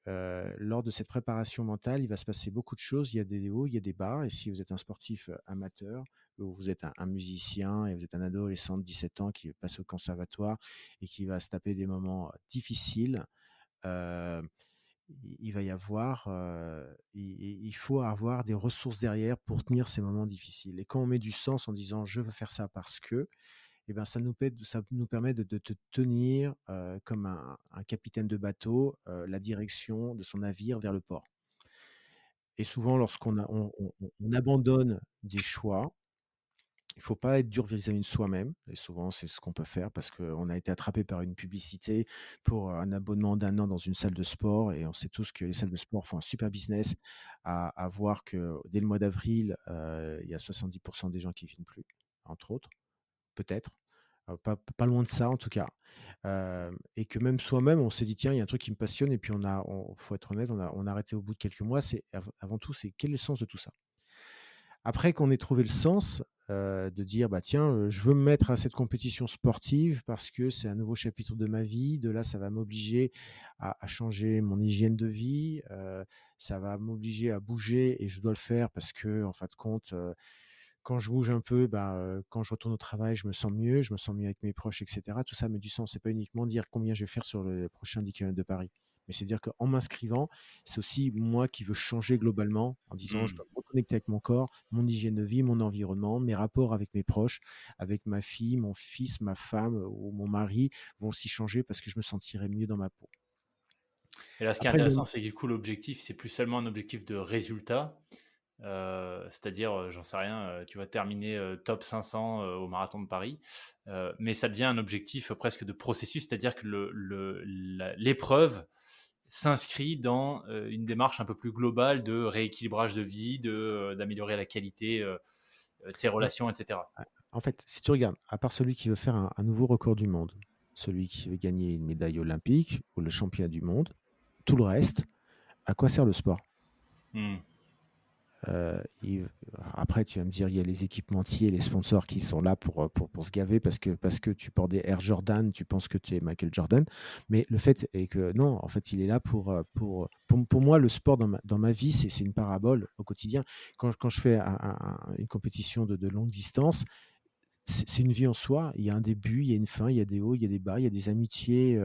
lors de cette préparation mentale, il va se passer beaucoup de choses. Il y a des hauts, il y a des bas et si vous êtes un sportif, amateur ou vous êtes un musicien et vous êtes un adolescent de 17 ans qui passe au conservatoire et qui va se taper des moments, difficiles, heu, il va y avoir, il faut avoir des ressources derrière pour tenir ces moments difficiles et quand on met du sens en disant: «Je veux faire ça parce que», et ben, ça nous permet de te tenir, comme un capitaine de bateau, la direction de son navire vers le port. Et souvent lorsqu'on a on abandonne des choix, il faut pas être dur vis-à-vis de soi-même et souvent c'est ce qu'on peut faire parce qu'on a été attrapé par une publicité pour, un abonnement d'1 an dans une salle de sport et on sait tous que les salles de sport font un super business à voir que dès le mois d'avril, il y a 70 des gens qui viennent plus, entre autres, peut-être. Pas loin de ça en tout cas. Et que même soi-même, on s'est dit: «Tiens, il y a un truc qui me passionne» et puis on faut être honnête, on a arrêté au bout de quelques mois. C'est avant tout, c'est quel est le sens de tout ça? Après qu'on ait trouvé le sens, de dire: «Bah, tiens, je veux me mettre à cette compétition sportive parce que c'est un nouveau chapitre de ma vie. De là, ça va m'obliger à changer mon hygiène de vie, ça va m'obliger à bouger et je dois le faire parce que en fin de compte, quand je bouge un peu, bah, quand je retourne au travail, je me sens mieux avec mes proches et cetera. Tout ça met du sens. C'est pas uniquement dire combien je vais faire sur le prochain 10 kilomètres de Paris. Mais c'est dire qu'en m'inscrivant, c'est aussi moi qui veux changer globalement en disant: «Je Mmh. dois me reconnecter avec mon corps, mon hygiène de vie, mon environnement, mes rapports avec mes proches, avec ma fille, mon fils, ma femme, ou mon mari vont aussi changer parce que je me sentirai mieux dans ma peau». Et là, ce qui est Après le intéressant, c'est que du coup, l'objectif, c'est plus seulement un objectif de résultat, c'est-à-dire, j'en sais rien, tu vas terminer, top 500, au marathon de Paris, mais ça devient un objectif, presque de processus, c'est-à-dire que l'épreuve s'inscrit dans, une démarche un peu plus globale de rééquilibrage de vie, d'améliorer la qualité, de ses en relations et cetera. en fait, si tu regardes, à part celui qui veut faire un nouveau record du monde, celui qui veut gagner une médaille olympique ou le championnat du monde, tout le reste, à quoi sert le sport? Mmh. Il après tu vas me dire, il y a les équipementiers, les sponsors qui sont là pour se gaver parce que tu portes des Air Jordan, tu penses que tu es Michael Jordan. Mais le fait est que non, en fait, il est là pour moi, le sport dans ma vie, c'est une parabole au quotidien. Quand je fais une compétition de longue distance, c'est une vie en soi. Il y a un début, il y a une fin, il y a des hauts, il y a des bas, il y a des amitiés,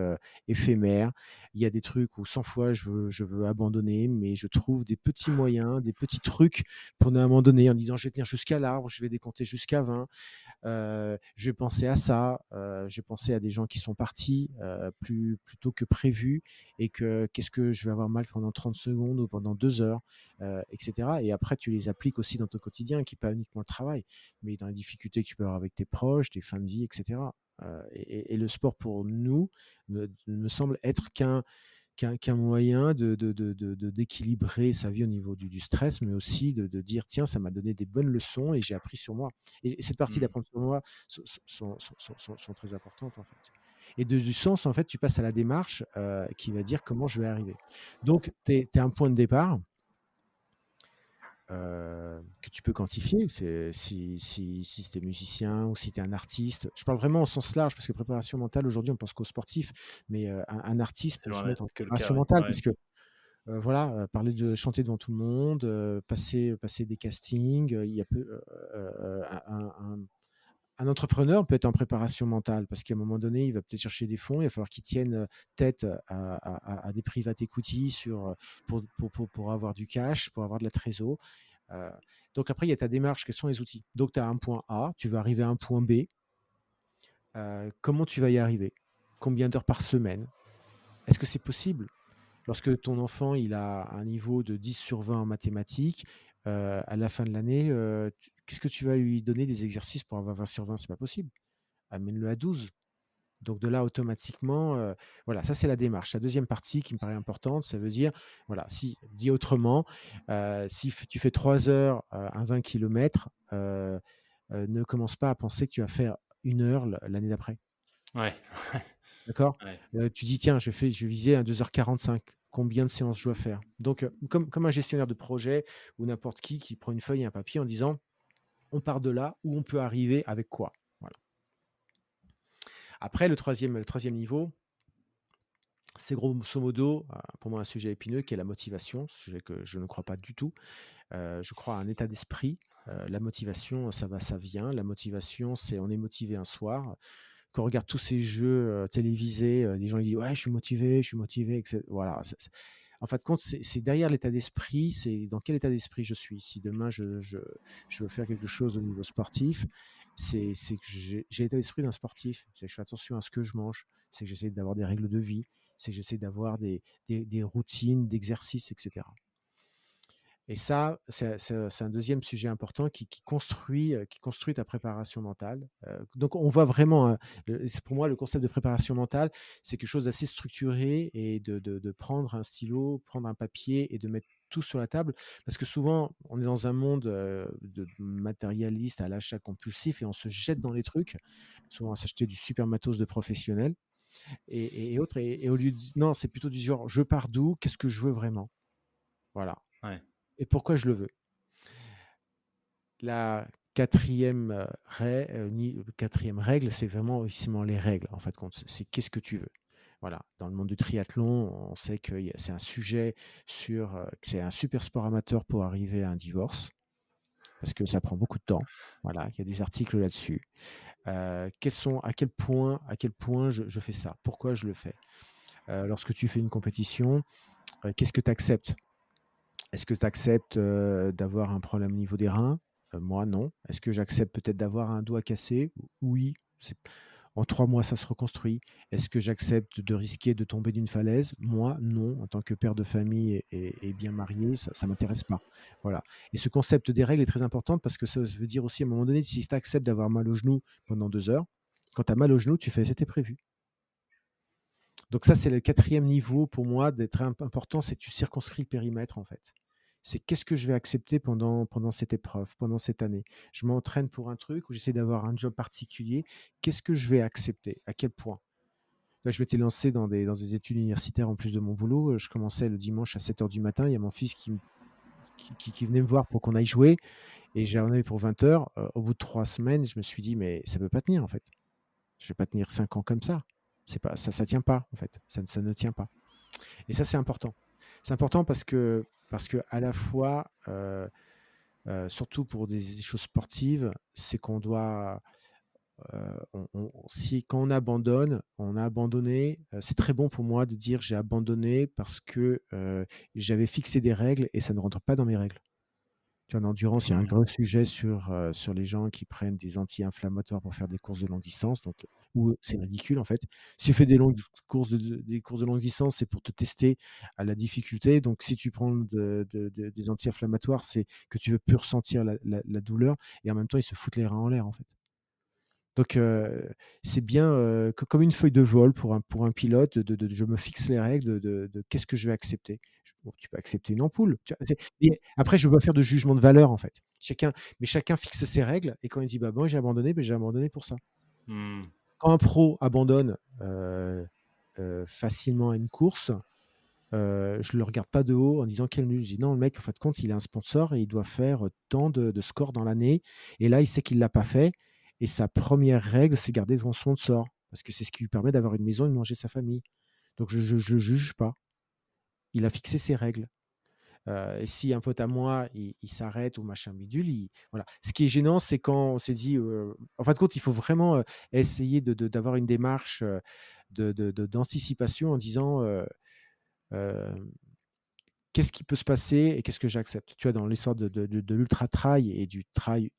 éphémères. Il y a des trucs où 100 fois je veux abandonner, mais je trouve des petits moyens, des petits trucs pour ne abandonner en disant: «Je vais tenir jusqu'à l'arbre, je vais décompter jusqu'à 20». J'ai pensé à ça, j'ai pensé à des gens qui sont partis, plus tôt que prévu et que qu'est-ce que je vais avoir mal pendant 30 secondes ou pendant 2 heures, et cetera et après tu les appliques aussi dans ton quotidien qui est pas uniquement le travail, mais dans les difficultés que tu peux avoir avec tes proches, tes fins de vie et cetera. Et le sport pour nous me semble être qu'un moyen d'équilibrer sa vie au niveau du stress, mais aussi de dire: «Tiens, ça m'a donné des bonnes leçons et j'ai appris sur moi» et cette partie Mmh. d'apprendre sur moi sont très importantes, en fait et du sens, en fait, tu passes à la démarche, qui va dire: «Comment je vais arriver?» Donc tu es à un point de départ que tu peux quantifier. C'est si tu es musicien ou si tu es un artiste. Je parle vraiment au sens large parce que préparation mentale, aujourd'hui, on pense qu'aux sportifs, mais un artiste C'est peut loin se mettre d'être en que le cas, préparation oui. mentale Ouais. parce que, voilà, parler de chanter devant tout le monde, passer des castings, il y a peu un entrepreneur peut être en préparation mentale parce qu'à un moment donné, il va peut-être chercher des fonds, il va falloir qu'il tienne, tête à des private equity pour avoir du cash, pour avoir de la trésor. Heu, donc après, il y a ta démarche, quels sont les outils? Donc tu as un point A, tu vas arriver à un point B, comment tu vas y arriver? Combien d'heures par semaine? Est-ce que c'est possible? Lorsque ton enfant, il a un niveau de 10 sur 20 en mathématiques, à la fin de l'année, qu'est-ce que tu vas lui donner des exercices pour avoir 20 sur 20? C'est pas possible. Amène-le à 12. Donc de là, automatiquement, voilà, ça c'est la démarche. La deuxième partie qui me paraît importante, ça veut dire, voilà, si dit autrement, si tu fais 3 heures, un 20 kilomètres, ne commence pas à penser que tu vas faire 1 heure l'année d'après. Ouais. D'accord? Ouais. Tu dis: «Tiens, je vais viser à 2h45. Combien de séances je dois faire?» Donc, comme un gestionnaire de projet ou n'importe qui prend une feuille et un papier en disant: «On part de là, où on peut arriver avec quoi?» Voilà. Après le troisième niveau, C'est grosso modo, pour moi, un sujet épineux qui est la motivation, sujet que je ne crois pas du tout. Je crois à un état d'esprit. La motivation, ça va, ça vient. La motivation, c'est on est motivé un soir. Quand on regarde tous ces jeux, télévisés, les gens ils disent: «Ouais, je suis motivé» et cetera. Voilà, en fin de compte, c'est derrière l'état d'esprit, c'est dans quel état d'esprit je suis. Si demain je veux faire quelque chose au niveau sportif, c'est que j'ai l'état d'esprit d'un sportif. C'est que je fais attention à ce que je mange, c'est que j'essaie d'avoir des règles de vie, c'est que j'essaie d'avoir des routines d'exercice et cetera. Et ça, c'est un deuxième sujet important qui construit ta préparation mentale. Donc on voit vraiment, c'est pour moi le concept de préparation mentale, c'est quelque chose d'assez structuré et de prendre un stylo, prendre un papier et de mettre tout sur la table. Parce que souvent, on est dans un monde, de matérialiste à l'achat compulsif et on se jette dans les trucs, souvent à s'acheter du super matos de professionnels et autres et au lieu de non, c'est plutôt du genre: «Je pars d'où? Qu'est-ce que je veux vraiment?» Voilà Ouais. et pourquoi je le veux? La quatrième quatrième règle, c'est vraiment justement les règles, en fait, compte. C'est qu'est-ce que tu veux? Voilà. Dans le monde du triathlon, on sait que c'est un sujet que c'est un super sport amateur pour arriver à un divorce, parce que ça prend beaucoup de temps. Voilà, il y a des articles là-dessus. À quel point je fais ça? Pourquoi je le fais? Lorsque tu fais une compétition, qu'est-ce que tu acceptes? Est-ce que tu acceptes, d'avoir un problème au niveau des reins? Moi, non. Est-ce que j'accepte peut-être d'avoir un doigt cassé? Oui, c'est en 3 mois, ça se reconstruit. Est-ce que j'accepte de risquer de tomber d'une falaise? Moi, non. En tant que père de famille et bien marié, ça m'intéresse pas. Voilà et ce concept des règles est très important parce que ça veut dire aussi à un moment donné, si tu acceptes d'avoir mal au genou pendant 2 heures, quand tu as mal au genou, tu fais: «C'était prévu». Donc ça, c'est le quatrième niveau pour moi d'être important, c'est que tu circonscris le périmètre en fait. C'est qu'est-ce que je vais accepter pendant cette épreuve, pendant cette année. Je m'entraîne pour un truc ou j'essaie d'avoir un job particulier. Qu'est-ce que je vais accepter? À quel point? Là, je m'étais lancé dans des études universitaires en plus de mon boulot. Je commençais le dimanche à 7 heures du matin. Il y a mon fils qui venait me voir pour qu'on aille jouer et j'en avais pour 20 heures. Au bout de 3 semaines, je me suis dit, mais ça ne peut pas tenir en fait. Je ne vais pas tenir 5 ans comme ça. C'est pas, ça tient pas en fait. Ça ne tient pas. Et ça, c'est important. C'est important parce que à la fois, surtout pour des choses sportives, c'est qu'on doit, si quand on a abandonné. C'est très bon pour moi de dire j'ai abandonné parce que j'avais fixé des règles et ça ne rentre pas dans mes règles. Tu vois, en endurance, il y a un Mmh. gros sujet sur les gens qui prennent des anti-inflammatoires pour faire des courses de longue distance, donc où c'est ridicule en fait. Si tu fais des courses de longue distance, c'est pour te tester à la difficulté. Donc si tu prends des anti-inflammatoires, c'est que tu veux plus ressentir la douleur et en même temps, ils se foutent les reins en l'air en fait. Donc c'est bien, comme une feuille de vol pour un pilote je me fixe les règles de qu'est-ce que je vais accepter. Bon, tu peux accepter une ampoule, tu vois? Et après je ne veux pas faire de jugement de valeur en fait. Chacun fixe ses règles et quand il dit: «Bah, moi j'ai abandonné», beh, j'ai abandonné pour ça. Mmh. Quand un pro abandonne, facilement à une course, je le regarde pas de haut en disant: «Quel nul». Je dis: «Non, le mec, en fin de compte, il a un sponsor et il doit faire, tant de score dans l'année et là, il sait qu'il l'a pas fait et sa première règle, c'est garder son sponsor parce que c'est ce qui lui permet d'avoir une maison et de manger sa famille». Donc je juge pas. Il a fixé ses règles, et si un pote à moi, il s'arrête ou machin bidule, voilà. Ce qui est gênant, c'est quand on s'est dit, en fin de compte, il faut vraiment, essayer d'avoir une démarche, d'anticipation en disant, hem qu'est-ce qui peut se passer et qu'est-ce que j'accepte? Tu vois, dans l'histoire de l'ultra trail et du trail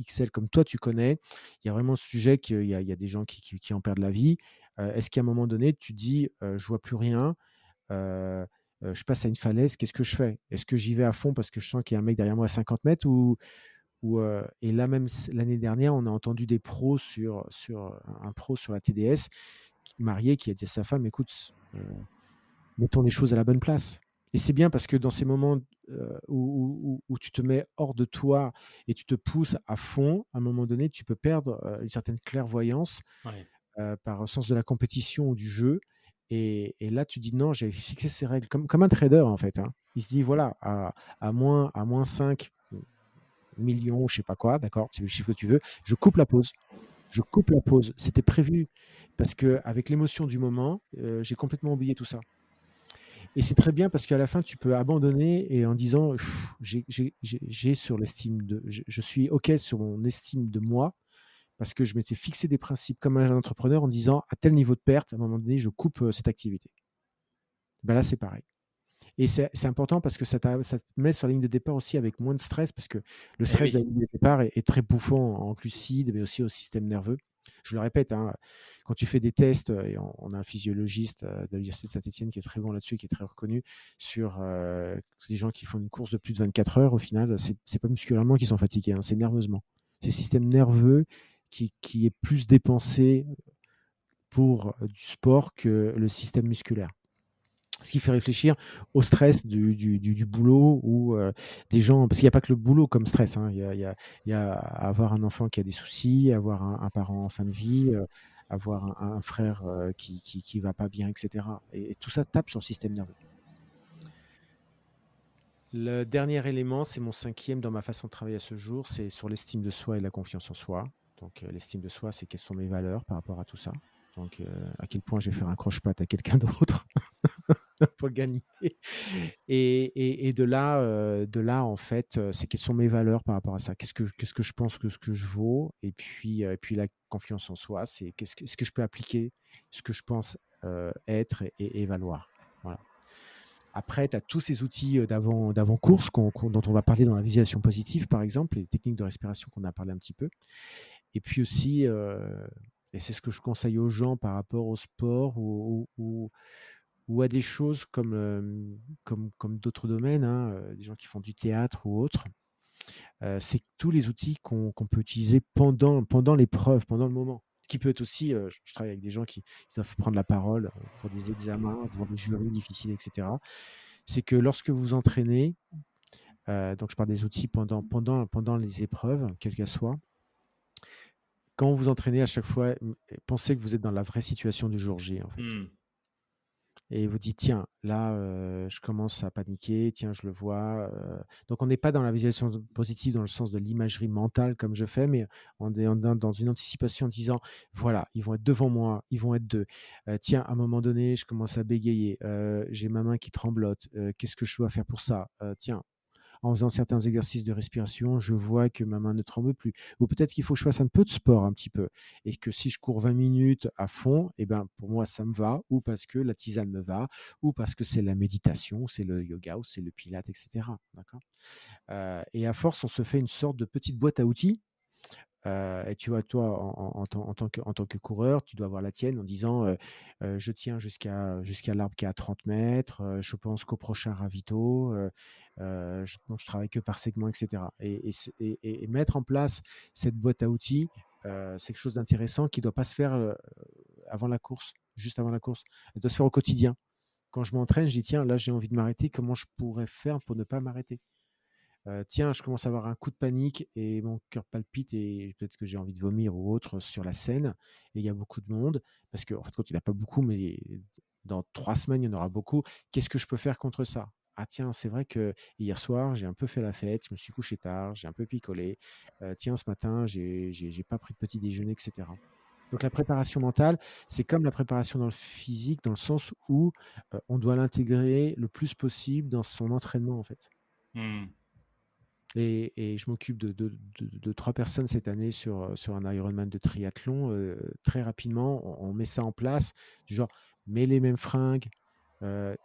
XL comme toi tu connais, il y a vraiment ce sujet qu'il y a des gens qui en perdent la vie. Est-ce qu'à un moment donné, tu te dis: «Je vois plus rien, heu je passe à une falaise, qu'est-ce que je fais? Est-ce que j'y vais à fond parce que je sens qu'il y a un mec derrière moi à 50 mètres et là même l'année dernière, on a entendu des pros un pro sur la TDS marié qui a dit à sa femme: «Écoute, mettons les choses à la bonne place». Et c'est bien parce que dans ces moments où tu te mets hors de toi et tu te pousses à fond, à un moment donné, tu peux perdre une certaine clairvoyance Ouais. par sens de la compétition ou du jeu. Et là, tu dis non, j'avais fixé ces règles comme un trader en fait, hein. Il se dit voilà, à moins 5 millions, je sais pas quoi, d'accord, c'est le chiffre que tu veux, je coupe la pause. Je coupe la pause. C'était prévu parce qu'avec l'émotion du moment, j'ai complètement oublié tout ça. Et c'est très bien parce qu'à la fin, tu peux abandonner et en disant: «Pff, j'ai sur l'estime de je suis OK sur mon estime de moi», parce que je m'étais fixé des principes comme un entrepreneur en disant: «À tel niveau de perte, à un moment donné, je coupe, cette activité». Ben là, c'est pareil. Et c'est important parce que ça te met sur la ligne de départ aussi avec moins de stress parce que le Eh stress de oui. la ligne de départ est très bouffant en glucides, mais aussi au système nerveux. Je le répète, hein, quand tu fais des tests, et on a un physiologiste, de l'université de Saint-Étienne qui est très bon là-dessus, qui est très reconnu sur, des gens qui font une course de plus de 24 heures, au final, c'est pas musculairement qu'ils sont fatigués, hein, c'est nerveusement. C'est le système nerveux qui est plus dépensé pour, du sport que le système musculaire. Ce qui fait réfléchir au stress du boulot ou des gens, parce qu'il n'y a pas que le boulot comme stress, hein. Il y a avoir un enfant qui a des soucis, avoir un parent en fin de vie, avoir un frère qui va pas bien, etc. Et tout ça tape sur le système nerveux. Le dernier élément, c'est mon cinquième dans ma façon de travailler à ce jour, c'est sur l'estime de soi et la confiance en soi. Donc l'estime de soi, c'est quelles sont mes valeurs par rapport à tout ça. Donc à quel point je vais faire un croche-patte à quelqu'un d'autre pour gagner. Et de là, en fait, c'est quelles sont mes valeurs par rapport à ça? Qu'est-ce que je pense que ce que je vaux? Et puis la confiance en soi, c'est est-ce que je peux appliquer ce que je pense, être et valoir? Voilà. Après, tu as tous ces outils, d'avant-course dont on va parler dans la visualisation positive, par exemple, les techniques de respiration qu'on a parlé un petit peu. Et puis aussi, et c'est ce que je conseille aux gens par rapport au sport ou à des choses comme d'autres domaines, hein, des gens qui font du théâtre ou autre, c'est tous les outils qu'on peut utiliser pendant l'épreuve, pendant le moment. Qui peut être aussi, je travaille avec des gens qui doivent prendre la parole, pour des examens, devant des jurys difficiles, et cetera. C'est que lorsque vous entraînez, donc je parle des outils pendant les épreuves, quelles qu'elles soient, quand vous entraînez à chaque fois, pensez que vous êtes dans la vraie situation du jour J, en fait. Hmm. Et vous dites: «Tiens, là, je commence à paniquer, tiens, je le vois», donc on n'est pas dans la visualisation positive dans le sens de l'imagerie mentale comme je fais, mais on est dans une anticipation en disant: «Voilà, ils vont être devant moi, ils vont être 2. Tiens, à un moment donné, je commence à bégayer, j'ai ma main qui tremblote, qu'est-ce que je dois faire pour ça? Tiens, en faisant certains exercices de respiration, je vois que ma main ne tremble plus. Ou peut-être qu'il faut que je fasse un peu de sport un petit peu. Et que si je cours 20 minutes à fond, eh ben, pour moi, ça me va. Ou parce que la tisane me va. Ou parce que c'est la méditation, c'est le yoga, ou c'est le pilate, etc. D'accord. Et à force, on se fait une sorte de petite boîte à outils. Et tu vois, toi, en tant que coureur, tu dois avoir la tienne en disant je tiens jusqu'à l'arbre qui est à 30 mètres, je pense qu'au prochain ravito, donc je travaille que par segment, etc. Et mettre en place cette boîte à outils, c'est quelque chose d'intéressant qui ne doit pas se faire avant la course, juste avant la course. Elle doit se faire au quotidien. Quand je m'entraîne, je dis tiens, là j'ai envie de m'arrêter, comment je pourrais faire pour ne pas m'arrêter? Tiens, je commence à avoir un coup de panique et mon cœur palpite et peut-être que j'ai envie de vomir ou autre sur la scène et il y a beaucoup de monde parce qu'en fait, quand il n'y a pas beaucoup, mais dans 3 semaines, il y en aura beaucoup. Qu'est-ce que je peux faire contre ça? Ah tiens, c'est vrai que hier soir, j'ai un peu fait la fête, je me suis couché tard, j'ai un peu picolé. Tiens, ce matin, j'ai pas pris de petit déjeuner, et cetera. Donc la préparation mentale, c'est comme la préparation dans le physique, dans le sens où, on doit l'intégrer le plus possible dans son entraînement, en fait. Hmm. Et je m'occupe de 3 personnes cette année sur un Ironman de triathlon. Très rapidement, on met ça en place, du genre, mets les mêmes fringues, heu,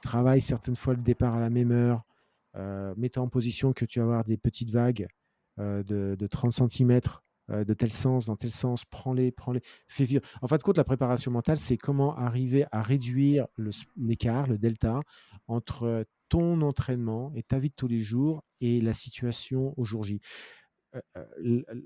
travaille certaines fois le départ à la même heure, mets-toi en position que tu vas avoir des petites vagues, de 30 centimètres, de tel sens, dans tel sens, prends-les, fais vivre. En fin de compte, la préparation mentale, c'est comment arriver à réduire l'écart, le delta, entre ton entraînement et ta vie de tous les jours et la situation au jour J.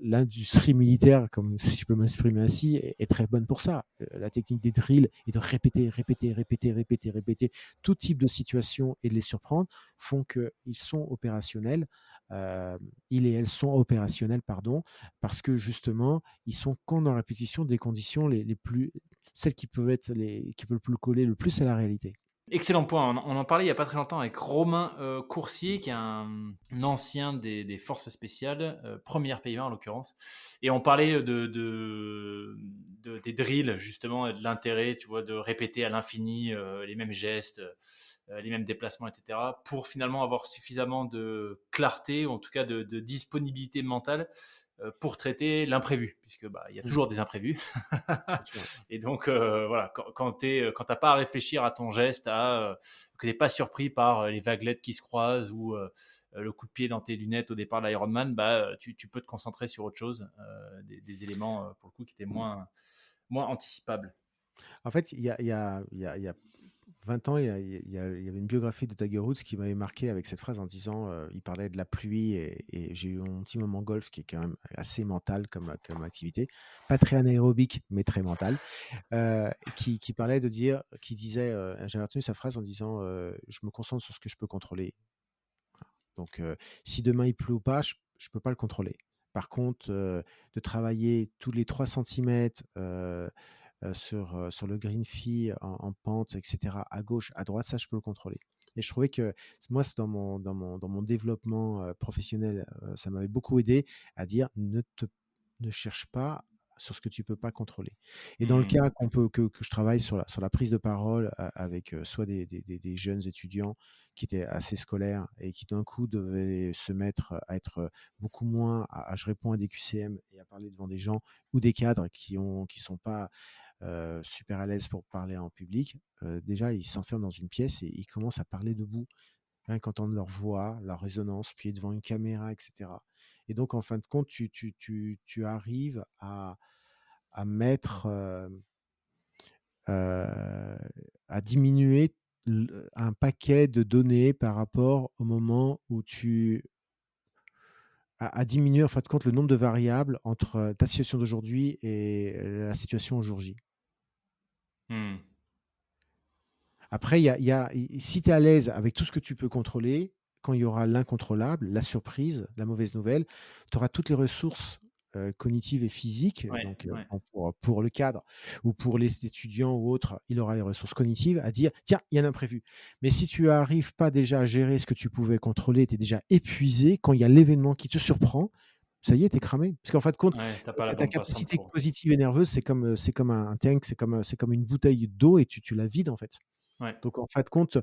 L'industrie militaire, comme si je peux m'exprimer ainsi, est très bonne pour ça. La technique des drills et de répéter, répéter, répéter, répéter, répéter tout type de situation et de les surprendre font qu'ils sont opérationnels. Ils et elles sont opérationnels, pardon, parce que justement, ils sont quand dans la répétition des conditions les plus, celles qui peuvent être qui peuvent le plus coller le plus à la réalité. Excellent point. On en parlait il n'y a pas très longtemps avec Romain Coursier, qui est un ancien des forces spéciales, première Pays-Bas en l'occurrence. Et on parlait des drills, justement, et de l'intérêt, tu vois, de répéter à l'infini les mêmes gestes, les mêmes déplacements, etc., pour finalement avoir suffisamment de clarté, ou en tout cas de disponibilité mentale pour traiter l'imprévu, puisque il y a Mmh, toujours des imprévus. bien sûr. Et donc, voilà, quand tu n'as pas à réfléchir à ton geste, que tu n'es pas surpris par les vaguelettes qui se croisent ou le coup de pied dans tes lunettes au départ de l'Ironman, tu peux te concentrer sur autre chose, des éléments, pour le coup, qui étaient moins anticipables. En fait, il y a 20 ans, il y avait une biographie de Tiger Woods qui m'avait marqué avec cette phrase en disant, il parlait de la pluie et j'ai eu mon petit moment golf qui est quand même assez mental comme activité. Pas très anaérobique, mais très mental. Qui parlait qui disait, j'avais retenu sa phrase en disant, «Je me concentre sur ce que je peux contrôler». Donc, si demain il pleut ou pas, je peux pas le contrôler. Par contre, de travailler tous les 3 centimètres, sur le green fee en pente et cetera, à gauche, à droite, ça je peux le contrôler et je trouvais que moi, c'est dans mon développement, professionnel, ça m'avait beaucoup aidé à dire: «Ne cherche pas sur ce que tu peux pas contrôler» et dans le Hmm. cas que je travaille sur la prise de parole avec, soit des jeunes étudiants qui étaient assez scolaires et qui d'un coup devaient se mettre à être, beaucoup moins je réponds à des QCM et à parler devant des gens ou des cadres qui sont pas super à l'aise pour parler en public, déjà ils s'enferment dans une pièce et ils commencent à parler debout, rien qu'entendre leur voix, leur résonance, puis devant une caméra et cetera et donc en fin de compte, tu arrives à mettre, heu, à diminuer un paquet de données par rapport au moment où à diminuer en fin de compte le nombre de variables entre ta situation d'aujourd'hui et la situation au jour J. Hmm. Après, si tu es à l'aise avec tout ce que tu peux contrôler, quand il y aura l'incontrôlable, la surprise, la mauvaise nouvelle, tu auras toutes les ressources cognitives et physiques. Ouais, Donc, ouais. bon, pour le cadre ou pour les étudiants ou autres, il aura les ressources cognitives à dire tiens, il y a un imprévu. Mais si tu n'arrives pas déjà à gérer ce que tu pouvais contrôler, tu es déjà épuisé, quand il y a l'événement qui te surprend, ça y est, tu es cramé. Parce qu'en fin de compte, Ouais, t'as pas la ta bande passante capacité pour. cognitive et nerveuse, c'est comme un tank, c'est comme une bouteille d'eau et tu la vides en fait. Ouais. Donc en fin de compte,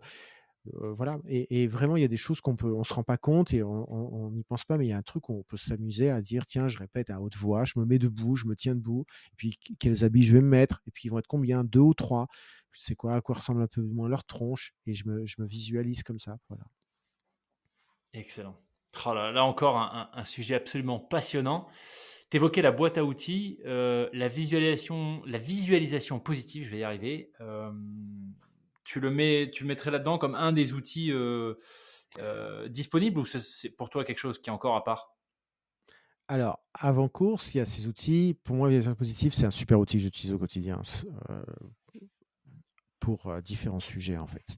voilà et vraiment il y a des choses on se rend pas compte et on n'y pense pas, mais il y a un truc où on peut s'amuser à dire: «Tiens, je répète à haute voix, je me mets debout, je me tiens debout et puis quels habits je vais me mettre et puis ils vont être combien? 2 ou 3. C'est quoi? À quoi ressemble un peu moins leur tronche?» et je me visualise comme ça, voilà. Excellent. Oh là encore un sujet absolument passionnant. Tu évoquais la boîte à outils, la visualisation positive, je vais y arriver. Tu le mettrais là-dedans comme un des outils disponibles, ou c'est pour toi quelque chose qui est encore à part? Alors, avant course, il y a ces outils. Pour moi, visualisation positive, c'est un super outil que j'utilise au quotidien, pour, différents sujets, en fait.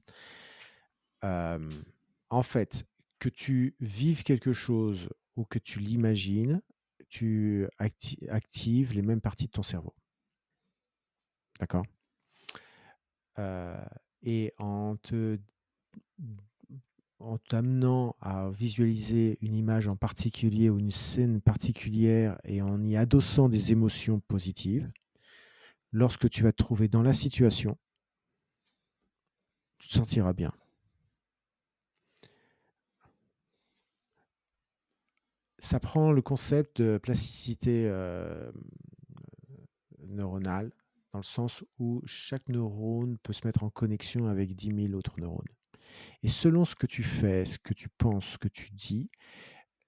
Hem, En fait, que tu vives quelque chose ou que tu l'imagines, tu actives les mêmes parties de ton cerveau. D'accord? Heu et en t'amenant à visualiser une image en particulier ou une scène particulière et en y adossant des émotions positives, lorsque tu vas te trouver dans la situation, tu te sentiras bien. Ça prend le concept de plasticité, neuronale, dans le sens où chaque neurone peut se mettre en connexion avec 10 000 autres neurones. Et selon ce que tu fais, ce que tu penses, ce que tu dis,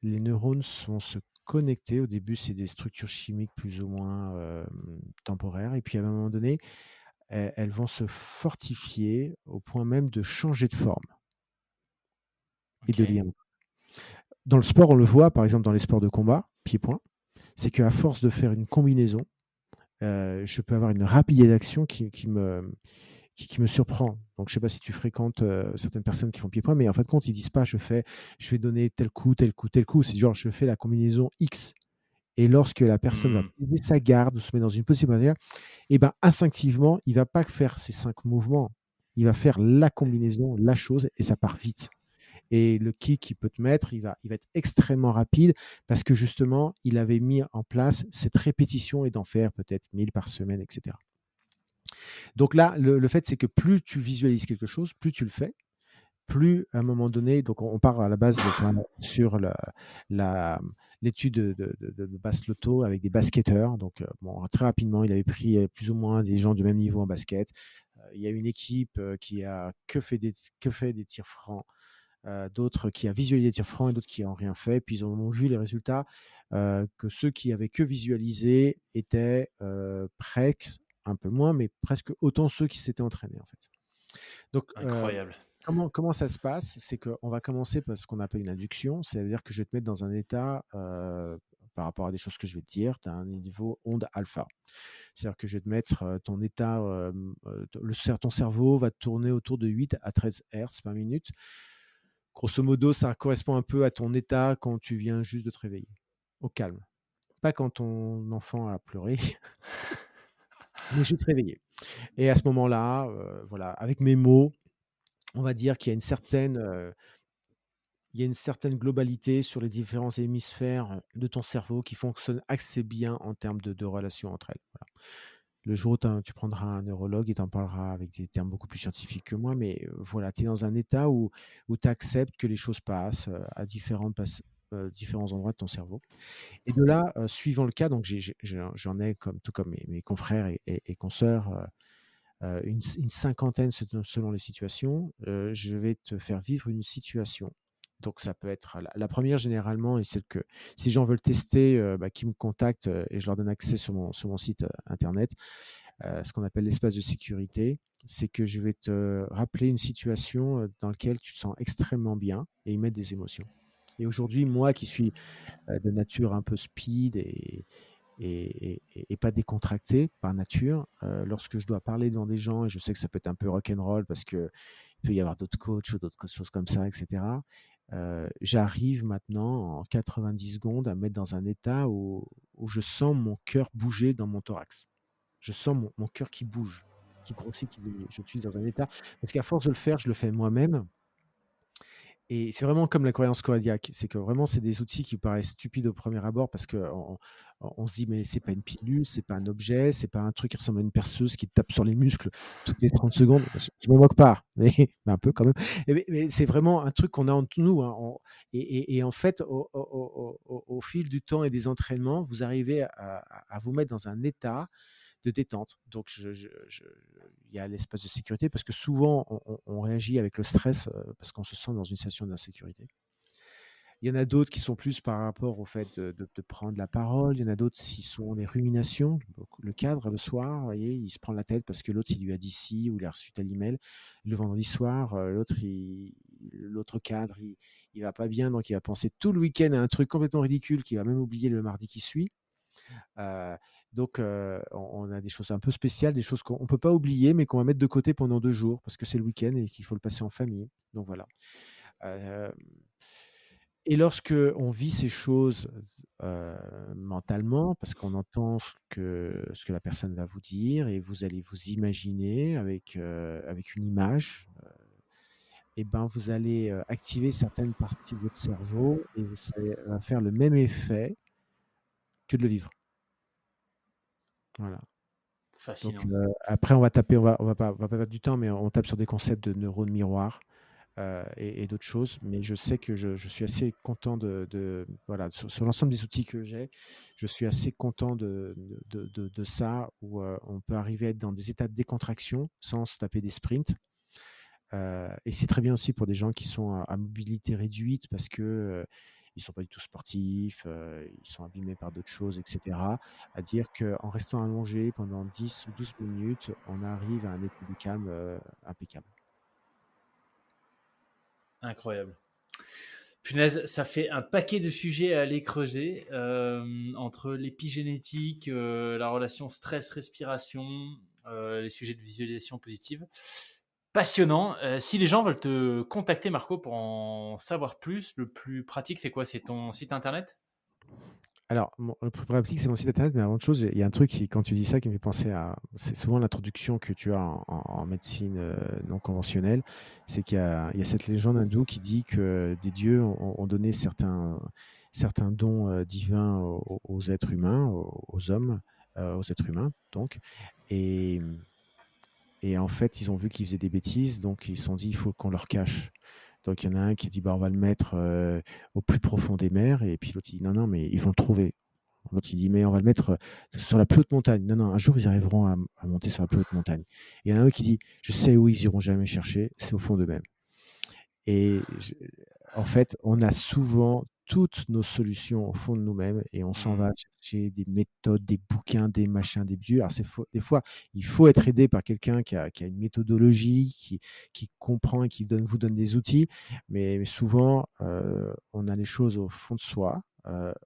les neurones vont se connecter. Au début, c'est des structures chimiques plus ou moins temporaires. Et puis à un moment donné, elles vont se fortifier au point même de changer de forme et de OK. lien. Dans le sport, on le voit, par exemple dans les sports de combat, pied-point, c'est qu'à force de faire une combinaison, je peux avoir une rapidité d'action qui me surprend. Donc, je ne sais pas si tu fréquentes certaines personnes qui font pied-point, mais en fin de compte, ils disent pas je vais donner tel coup, tel coup, tel coup. C'est genre, je fais la combinaison X. Et lorsque la personne va Mmh. poser sa garde ou se met dans une position, et ben, instinctivement, il va pas faire ces 5 mouvements. il va faire la combinaison, la chose et ça part vite. Et le kick qu'il peut te mettre, il va être extrêmement rapide parce que justement, il avait mis en place cette répétition et d'en faire peut-être 1000 par semaine, etc. Donc là, le fait, c'est que plus tu visualises quelque chose, plus tu le fais, plus à un moment donné, donc on part à la base sur la, l'étude de Basse-Lotto avec des basketteurs. Donc bon, très rapidement, il avait pris plus ou moins des gens du même niveau en basket. Il y a une équipe qui a que fait des tirs francs, d'autres qui a visualisé des tirs francs et d'autres qui n'ont rien fait. Puis ils ont vu les résultats que ceux qui avaient que visualisé étaient presque un peu moins, mais presque autant ceux qui s'étaient entraînés en fait. Donc, Incroyable. comment ça se passe? C'est qu'on va commencer par ce qu'on appelle une induction, c'est-à-dire que je vais te mettre dans un état, par rapport à des choses que je vais te dire, tu as un niveau onde alpha. C'est-à-dire que je vais te mettre ton état, ton cerveau va tourner autour de 8 à 13 Hertz par minute. Grosso modo, ça correspond un peu à ton état quand tu viens juste de te réveiller, au calme. Pas quand ton enfant a pleuré, mais juste réveillé. Et à ce moment-là, voilà, avec mes mots, on va dire qu'il y a une certaine globalité sur les différents hémisphères de ton cerveau qui fonctionnent assez bien en termes de relations entre elles. Voilà. Le jour où tu prendras un neurologue et tu en parleras avec des termes beaucoup plus scientifiques que moi, mais voilà, tu es dans un état où tu acceptes que les choses passent à différents endroits de ton cerveau. Et de là, suivant le cas, donc j'en ai comme, tout comme mes confrères et consoeurs, une cinquantaine selon les situations. Je vais te faire vivre une situation. Donc ça peut être la première généralement, et c'est que si les gens veulent tester, qu'ils me contactent et je leur donne accès sur mon site internet, ce qu'on appelle l'espace de sécurité. C'est que je vais te rappeler une situation dans laquelle tu te sens extrêmement bien et y mettre des émotions. Et aujourd'hui, moi qui suis de nature un peu speed et pas décontracté par nature, lorsque je dois parler devant des gens, et je sais que ça peut être un peu rock'n'roll parce qu'il peut y avoir d'autres coachs ou d'autres choses comme ça, etc. J'arrive maintenant en 90 secondes à me mettre dans un état où je sens mon cœur bouger dans mon thorax. Je sens mon cœur qui bouge, qui grossit, qui diminue. Je suis dans un état parce qu'à force de le faire, je le fais moi-même et c'est vraiment comme la cohérence cardiaque. C'est que vraiment, c'est des outils qui paraissent stupides au premier abord parce qu'on se dit: «Mais c'est pas une pilule, c'est pas un objet, c'est pas un truc qui ressemble à une perceuse qui te tape sur les muscles toutes les 30 secondes». Je me moque pas, mais un peu quand même. Mais c'est vraiment un truc qu'on a entre nous, hein. Et en fait, au fil du temps et des entraînements, vous arrivez à vous mettre dans un état de détente. Donc, il y a l'espace de sécurité parce que souvent, on réagit avec le stress parce qu'on se sent dans une situation d'insécurité. Il y en a d'autres qui sont plus par rapport au fait de prendre la parole. Il y en a d'autres qui sont les ruminations. Donc, le cadre, le soir, vous voyez, il se prend la tête parce que l'autre, il lui a dit ci ou il a reçu tel email. Le vendredi soir, l'autre cadre, il va pas bien, donc il va penser tout le week-end à un truc complètement ridicule qu'il va même oublier le mardi qui suit. Donc, on a des choses un peu spéciales, des choses qu'on ne peut pas oublier, mais qu'on va mettre de côté pendant 2 jours parce que c'est le week-end et qu'il faut le passer en famille. Donc voilà. Heu et lorsque on vit ces choses, mentalement, parce qu'on entend ce que la personne va vous dire et vous allez vous imaginer avec une image, et ben, vous allez, activer certaines parties de votre cerveau et ça va faire le même effet que de le vivre. Voilà. Donc, Fascinant. après on va pas perdre du temps, mais on tape sur des concepts de neurones miroirs, et d'autres choses. Mais je sais que je suis assez content voilà, sur l'ensemble des outils que j'ai, je suis assez content de ça, où, on peut arriver à être dans des états de décontraction sans se taper des sprints. Et c'est très bien aussi pour des gens qui sont à mobilité réduite parce que, ils sont pas du tout sportifs, ils sont abîmés par d'autres choses et cetera. À dire qu'en restant allongé pendant 10 ou 12 minutes, on arrive à un état de calme, impeccable. Incroyable. Punaise, ça fait un paquet de sujets à aller creuser entre l'épigénétique, la relation stress-respiration, les sujets de visualisation positive. Passionnant. Si les gens veulent te contacter, Marco, pour en savoir plus, le plus pratique, c'est quoi? C'est ton site internet? Alors, le Préparatique, c'est mon site internet, mais avant toute chose, il y a un truc qui, quand tu dis ça, qui me fait penser à, c'est souvent l'introduction que tu as en médecine non conventionnelle, c'est qu'il y a cette légende hindoue qui dit que des dieux ont donné certains dons divins aux êtres humains, aux hommes, aux êtres humains, donc, et, et en fait, ils ont vu qu'ils faisaient des bêtises, donc ils se sont dit, il faut qu'on leur cache. Donc il y en a un qui dit, bah, on va le mettre au plus profond des mers, et puis l'autre dit, non, non, mais ils vont le trouver. L'autre, il dit, mais on va le mettre sur la plus haute montagne. Non, non, un jour, ils arriveront à monter sur la plus haute montagne. Et il y en a un qui dit, je sais où ils iront jamais chercher, c'est au fond d'eux-mêmes. Et en fait, on a souvent toutes nos solutions au fond de nous-mêmes et on s'en Mmh. va chercher des méthodes, des bouquins, des machins, des bidules. Alors, des fois, il faut être aidé par quelqu'un qui a une méthodologie, qui comprend et qui vous donne des outils. Mais souvent, on a les choses au fond de soi.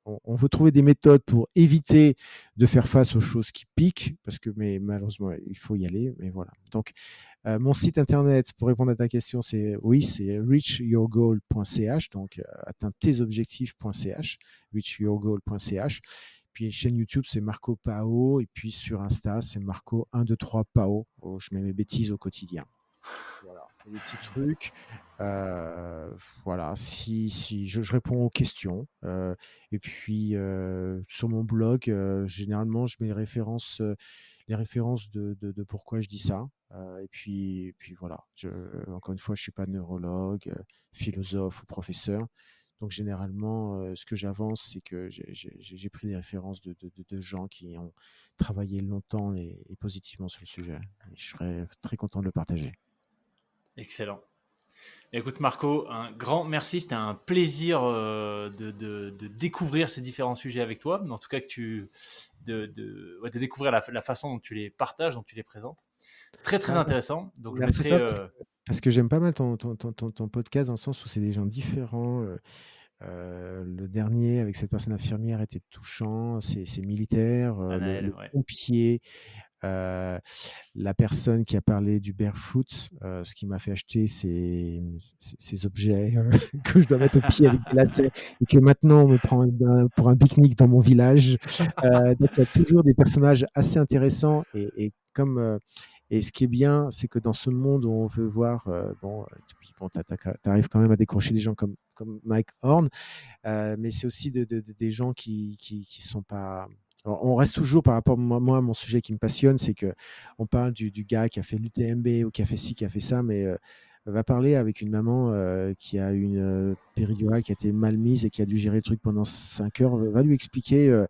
On veut trouver des méthodes pour éviter de faire face aux choses qui piquent, mais malheureusement, il faut y aller. Mais voilà. Donc, mon site internet, pour répondre à ta question, c'est reachyourgoal.ch, donc atteins tes objectifs.ch, reachyourgoal.ch. Puis chaîne YouTube, c'est Marco Pao, et puis sur Insta, c'est Marco 123 Pao, où je mets mes bêtises au quotidien. Voilà, et des petits trucs. Voilà, si je réponds aux questions. Et puis sur mon blog, généralement, je mets les références de pourquoi je dis ça. Et puis voilà. Encore une fois, je suis pas neurologue, philosophe ou professeur. Donc généralement, ce que j'avance, c'est que j'ai pris des références de gens qui ont travaillé longtemps et positivement sur le sujet. Et je serais très content de le partager. Excellent. Écoute Marco, un grand merci. C'était un plaisir de découvrir ces différents sujets avec toi. En tout cas, de découvrir la façon dont tu les partages, dont tu les présentes. Très, très Bah, intéressant. Donc, je merci à mettrai. toi parce que j'aime pas mal ton podcast dans le sens où c'est des gens différents. Le dernier avec cette personne infirmière était touchant, c'est militaire. Le Anaël, ouais. pompier, euh, la personne qui a parlé du barefoot, ce qui m'a fait acheter ces objets que je dois mettre au pied avec des lacets et que maintenant on me prend pour un pique-nique dans mon village. Donc il y a toujours des personnages assez intéressants et ce qui est bien, c'est que dans ce monde où on veut voir, bon, t'arrives quand même à décrocher des gens comme Mike Horn, mais c'est aussi des gens qui sont pas. Alors, on reste toujours par rapport moi, mon sujet qui me passionne, c'est que on parle du gars qui a fait l'UTMB ou qui a fait ci, qui a fait ça, mais va parler avec une maman qui a une péridurale qui a été mal mise et qui a dû gérer le truc pendant 5 heures. Va lui expliquer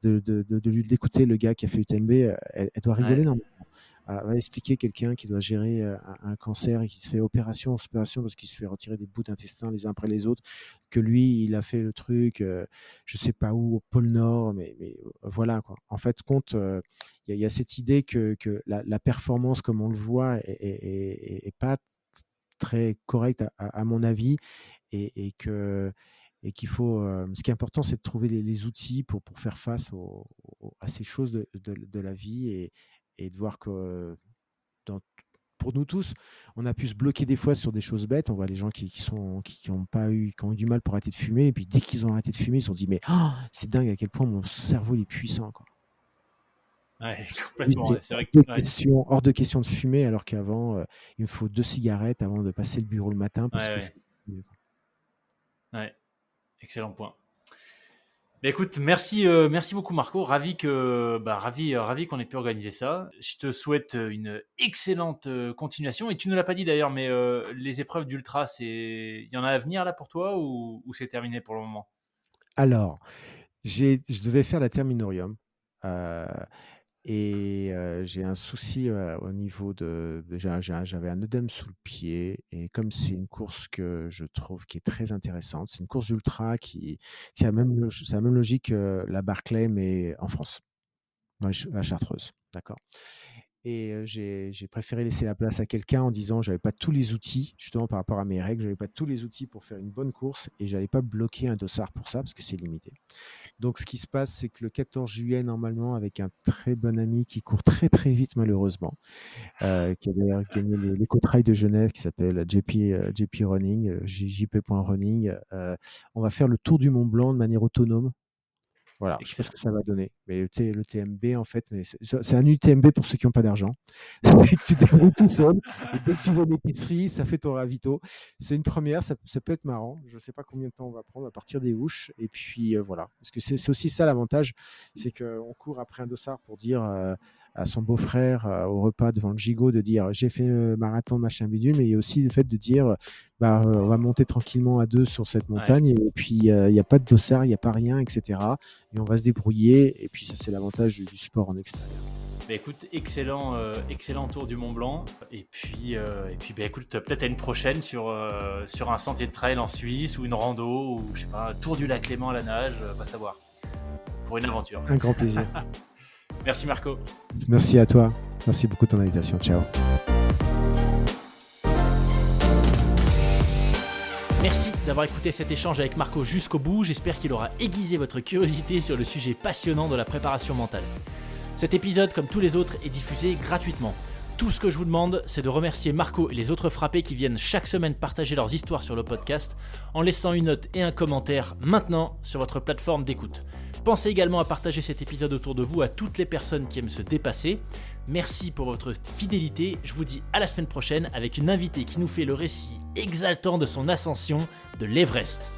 d'écouter le gars qui a fait l'UTMB. Elle doit rigoler, Ouais. non? On va expliquer quelqu'un qui doit gérer un cancer et qui se fait opération sur opération parce qu'il se fait retirer des bouts d'intestin les uns après les autres, que lui, il a fait le truc, je sais pas où, au pôle Nord, mais voilà quoi. En fait, compte, il y a cette idée que la performance, comme on le voit, est pas très correcte à mon avis, et que et qu'il faut. Ce qui est important, c'est de trouver les outils pour faire face à ces choses de la vie et de voir que dans, pour nous tous, on a pu se bloquer des fois sur des choses bêtes. On voit les gens qui ont eu du mal pour arrêter de fumer, et puis dès qu'ils ont arrêté de fumer, ils se sont dit mais oh, c'est dingue à quel point mon cerveau il est puissant quoi. Ouais, Oui, complètement. c'est Ouais. C'est vrai que. Ouais. hors de question de fumer, alors qu'avant, il me faut 2 cigarettes avant de passer le bureau le matin Ouais, parce que je ouais. suis plus. Ouais. Excellent point. Bah, écoute, merci beaucoup Marco. Ravi qu'on ait pu organiser ça. Je te souhaite une excellente continuation. Et tu ne l'as pas dit d'ailleurs, mais les épreuves d'ultra, il y en a à venir là pour toi ou c'est terminé pour le moment? Alors, je devais faire la Terminorium. euh, Et j'ai un souci au niveau j'avais un œdème sous le pied, et comme c'est une course que je trouve qui est très intéressante, c'est une course ultra qui a c'est la même logique que la Barclay, mais en France, dans la Chartreuse, d'accord. Et j'ai préféré laisser la place à quelqu'un en disant j'avais pas tous les outils, justement par rapport à mes règles, j'avais pas tous les outils pour faire une bonne course, et j'allais pas bloquer un dossard pour ça parce que c'est limité. Donc, ce qui se passe, c'est que le 14 juillet, normalement, avec un très bon ami qui court très très vite, malheureusement, qui a d'ailleurs gagné l'Eco-Trail de Genève, qui s'appelle JP Running, JP.running, on va faire le tour du Mont Blanc de manière autonome. Voilà, je sais pas ce Excellent. que ça va donner. Mais le TMB, en fait, mais c'est un UTMB pour ceux qui ont pas d'argent. C'est que tu te débrouilles tout seul et dès que tu vas à l'épicerie, ça fait ton ravito. C'est une première, ça peut être marrant. Je sais pas combien de temps on va prendre à partir des houches et puis, voilà. Parce que c'est aussi ça l'avantage, c'est qu'on court après un dossard pour dire, à son beau-frère, au repas devant le gigot de dire: «J'ai fait le marathon machin bidule», mais il y a aussi le fait de dire, bah, on va monter tranquillement à 2 sur cette Ouais. montagne et puis, il y a pas de dossard, il y a pas rien et cetera et on va se débrouiller et puis ça, c'est l'avantage du sport en extérieur. Bah, écoute, excellent tour du Mont Blanc. Et puis bah, écoute, peut-être à une prochaine sur un sentier de trail en Suisse ou une rando ou je sais pas, un tour du lac Léman à la nage, va savoir. Pour une aventure. Un grand plaisir. Merci Marco. Merci à toi. Merci beaucoup de ton invitation. Ciao. Merci d'avoir écouté cet échange avec Marco jusqu'au bout. J'espère qu'il aura aiguisé votre curiosité sur le sujet passionnant de la préparation mentale. Cet épisode, comme tous les autres, est diffusé gratuitement. Tout ce que je vous demande, c'est de remercier Marco et les autres frappés qui viennent chaque semaine partager leurs histoires sur le podcast en laissant une note et un commentaire maintenant sur votre plateforme d'écoute. Pensez également à partager cet épisode autour de vous à toutes les personnes qui aiment se dépasser. Merci pour votre fidélité. Je vous dis à la semaine prochaine avec une invitée qui nous fait le récit exaltant de son ascension de l'Everest.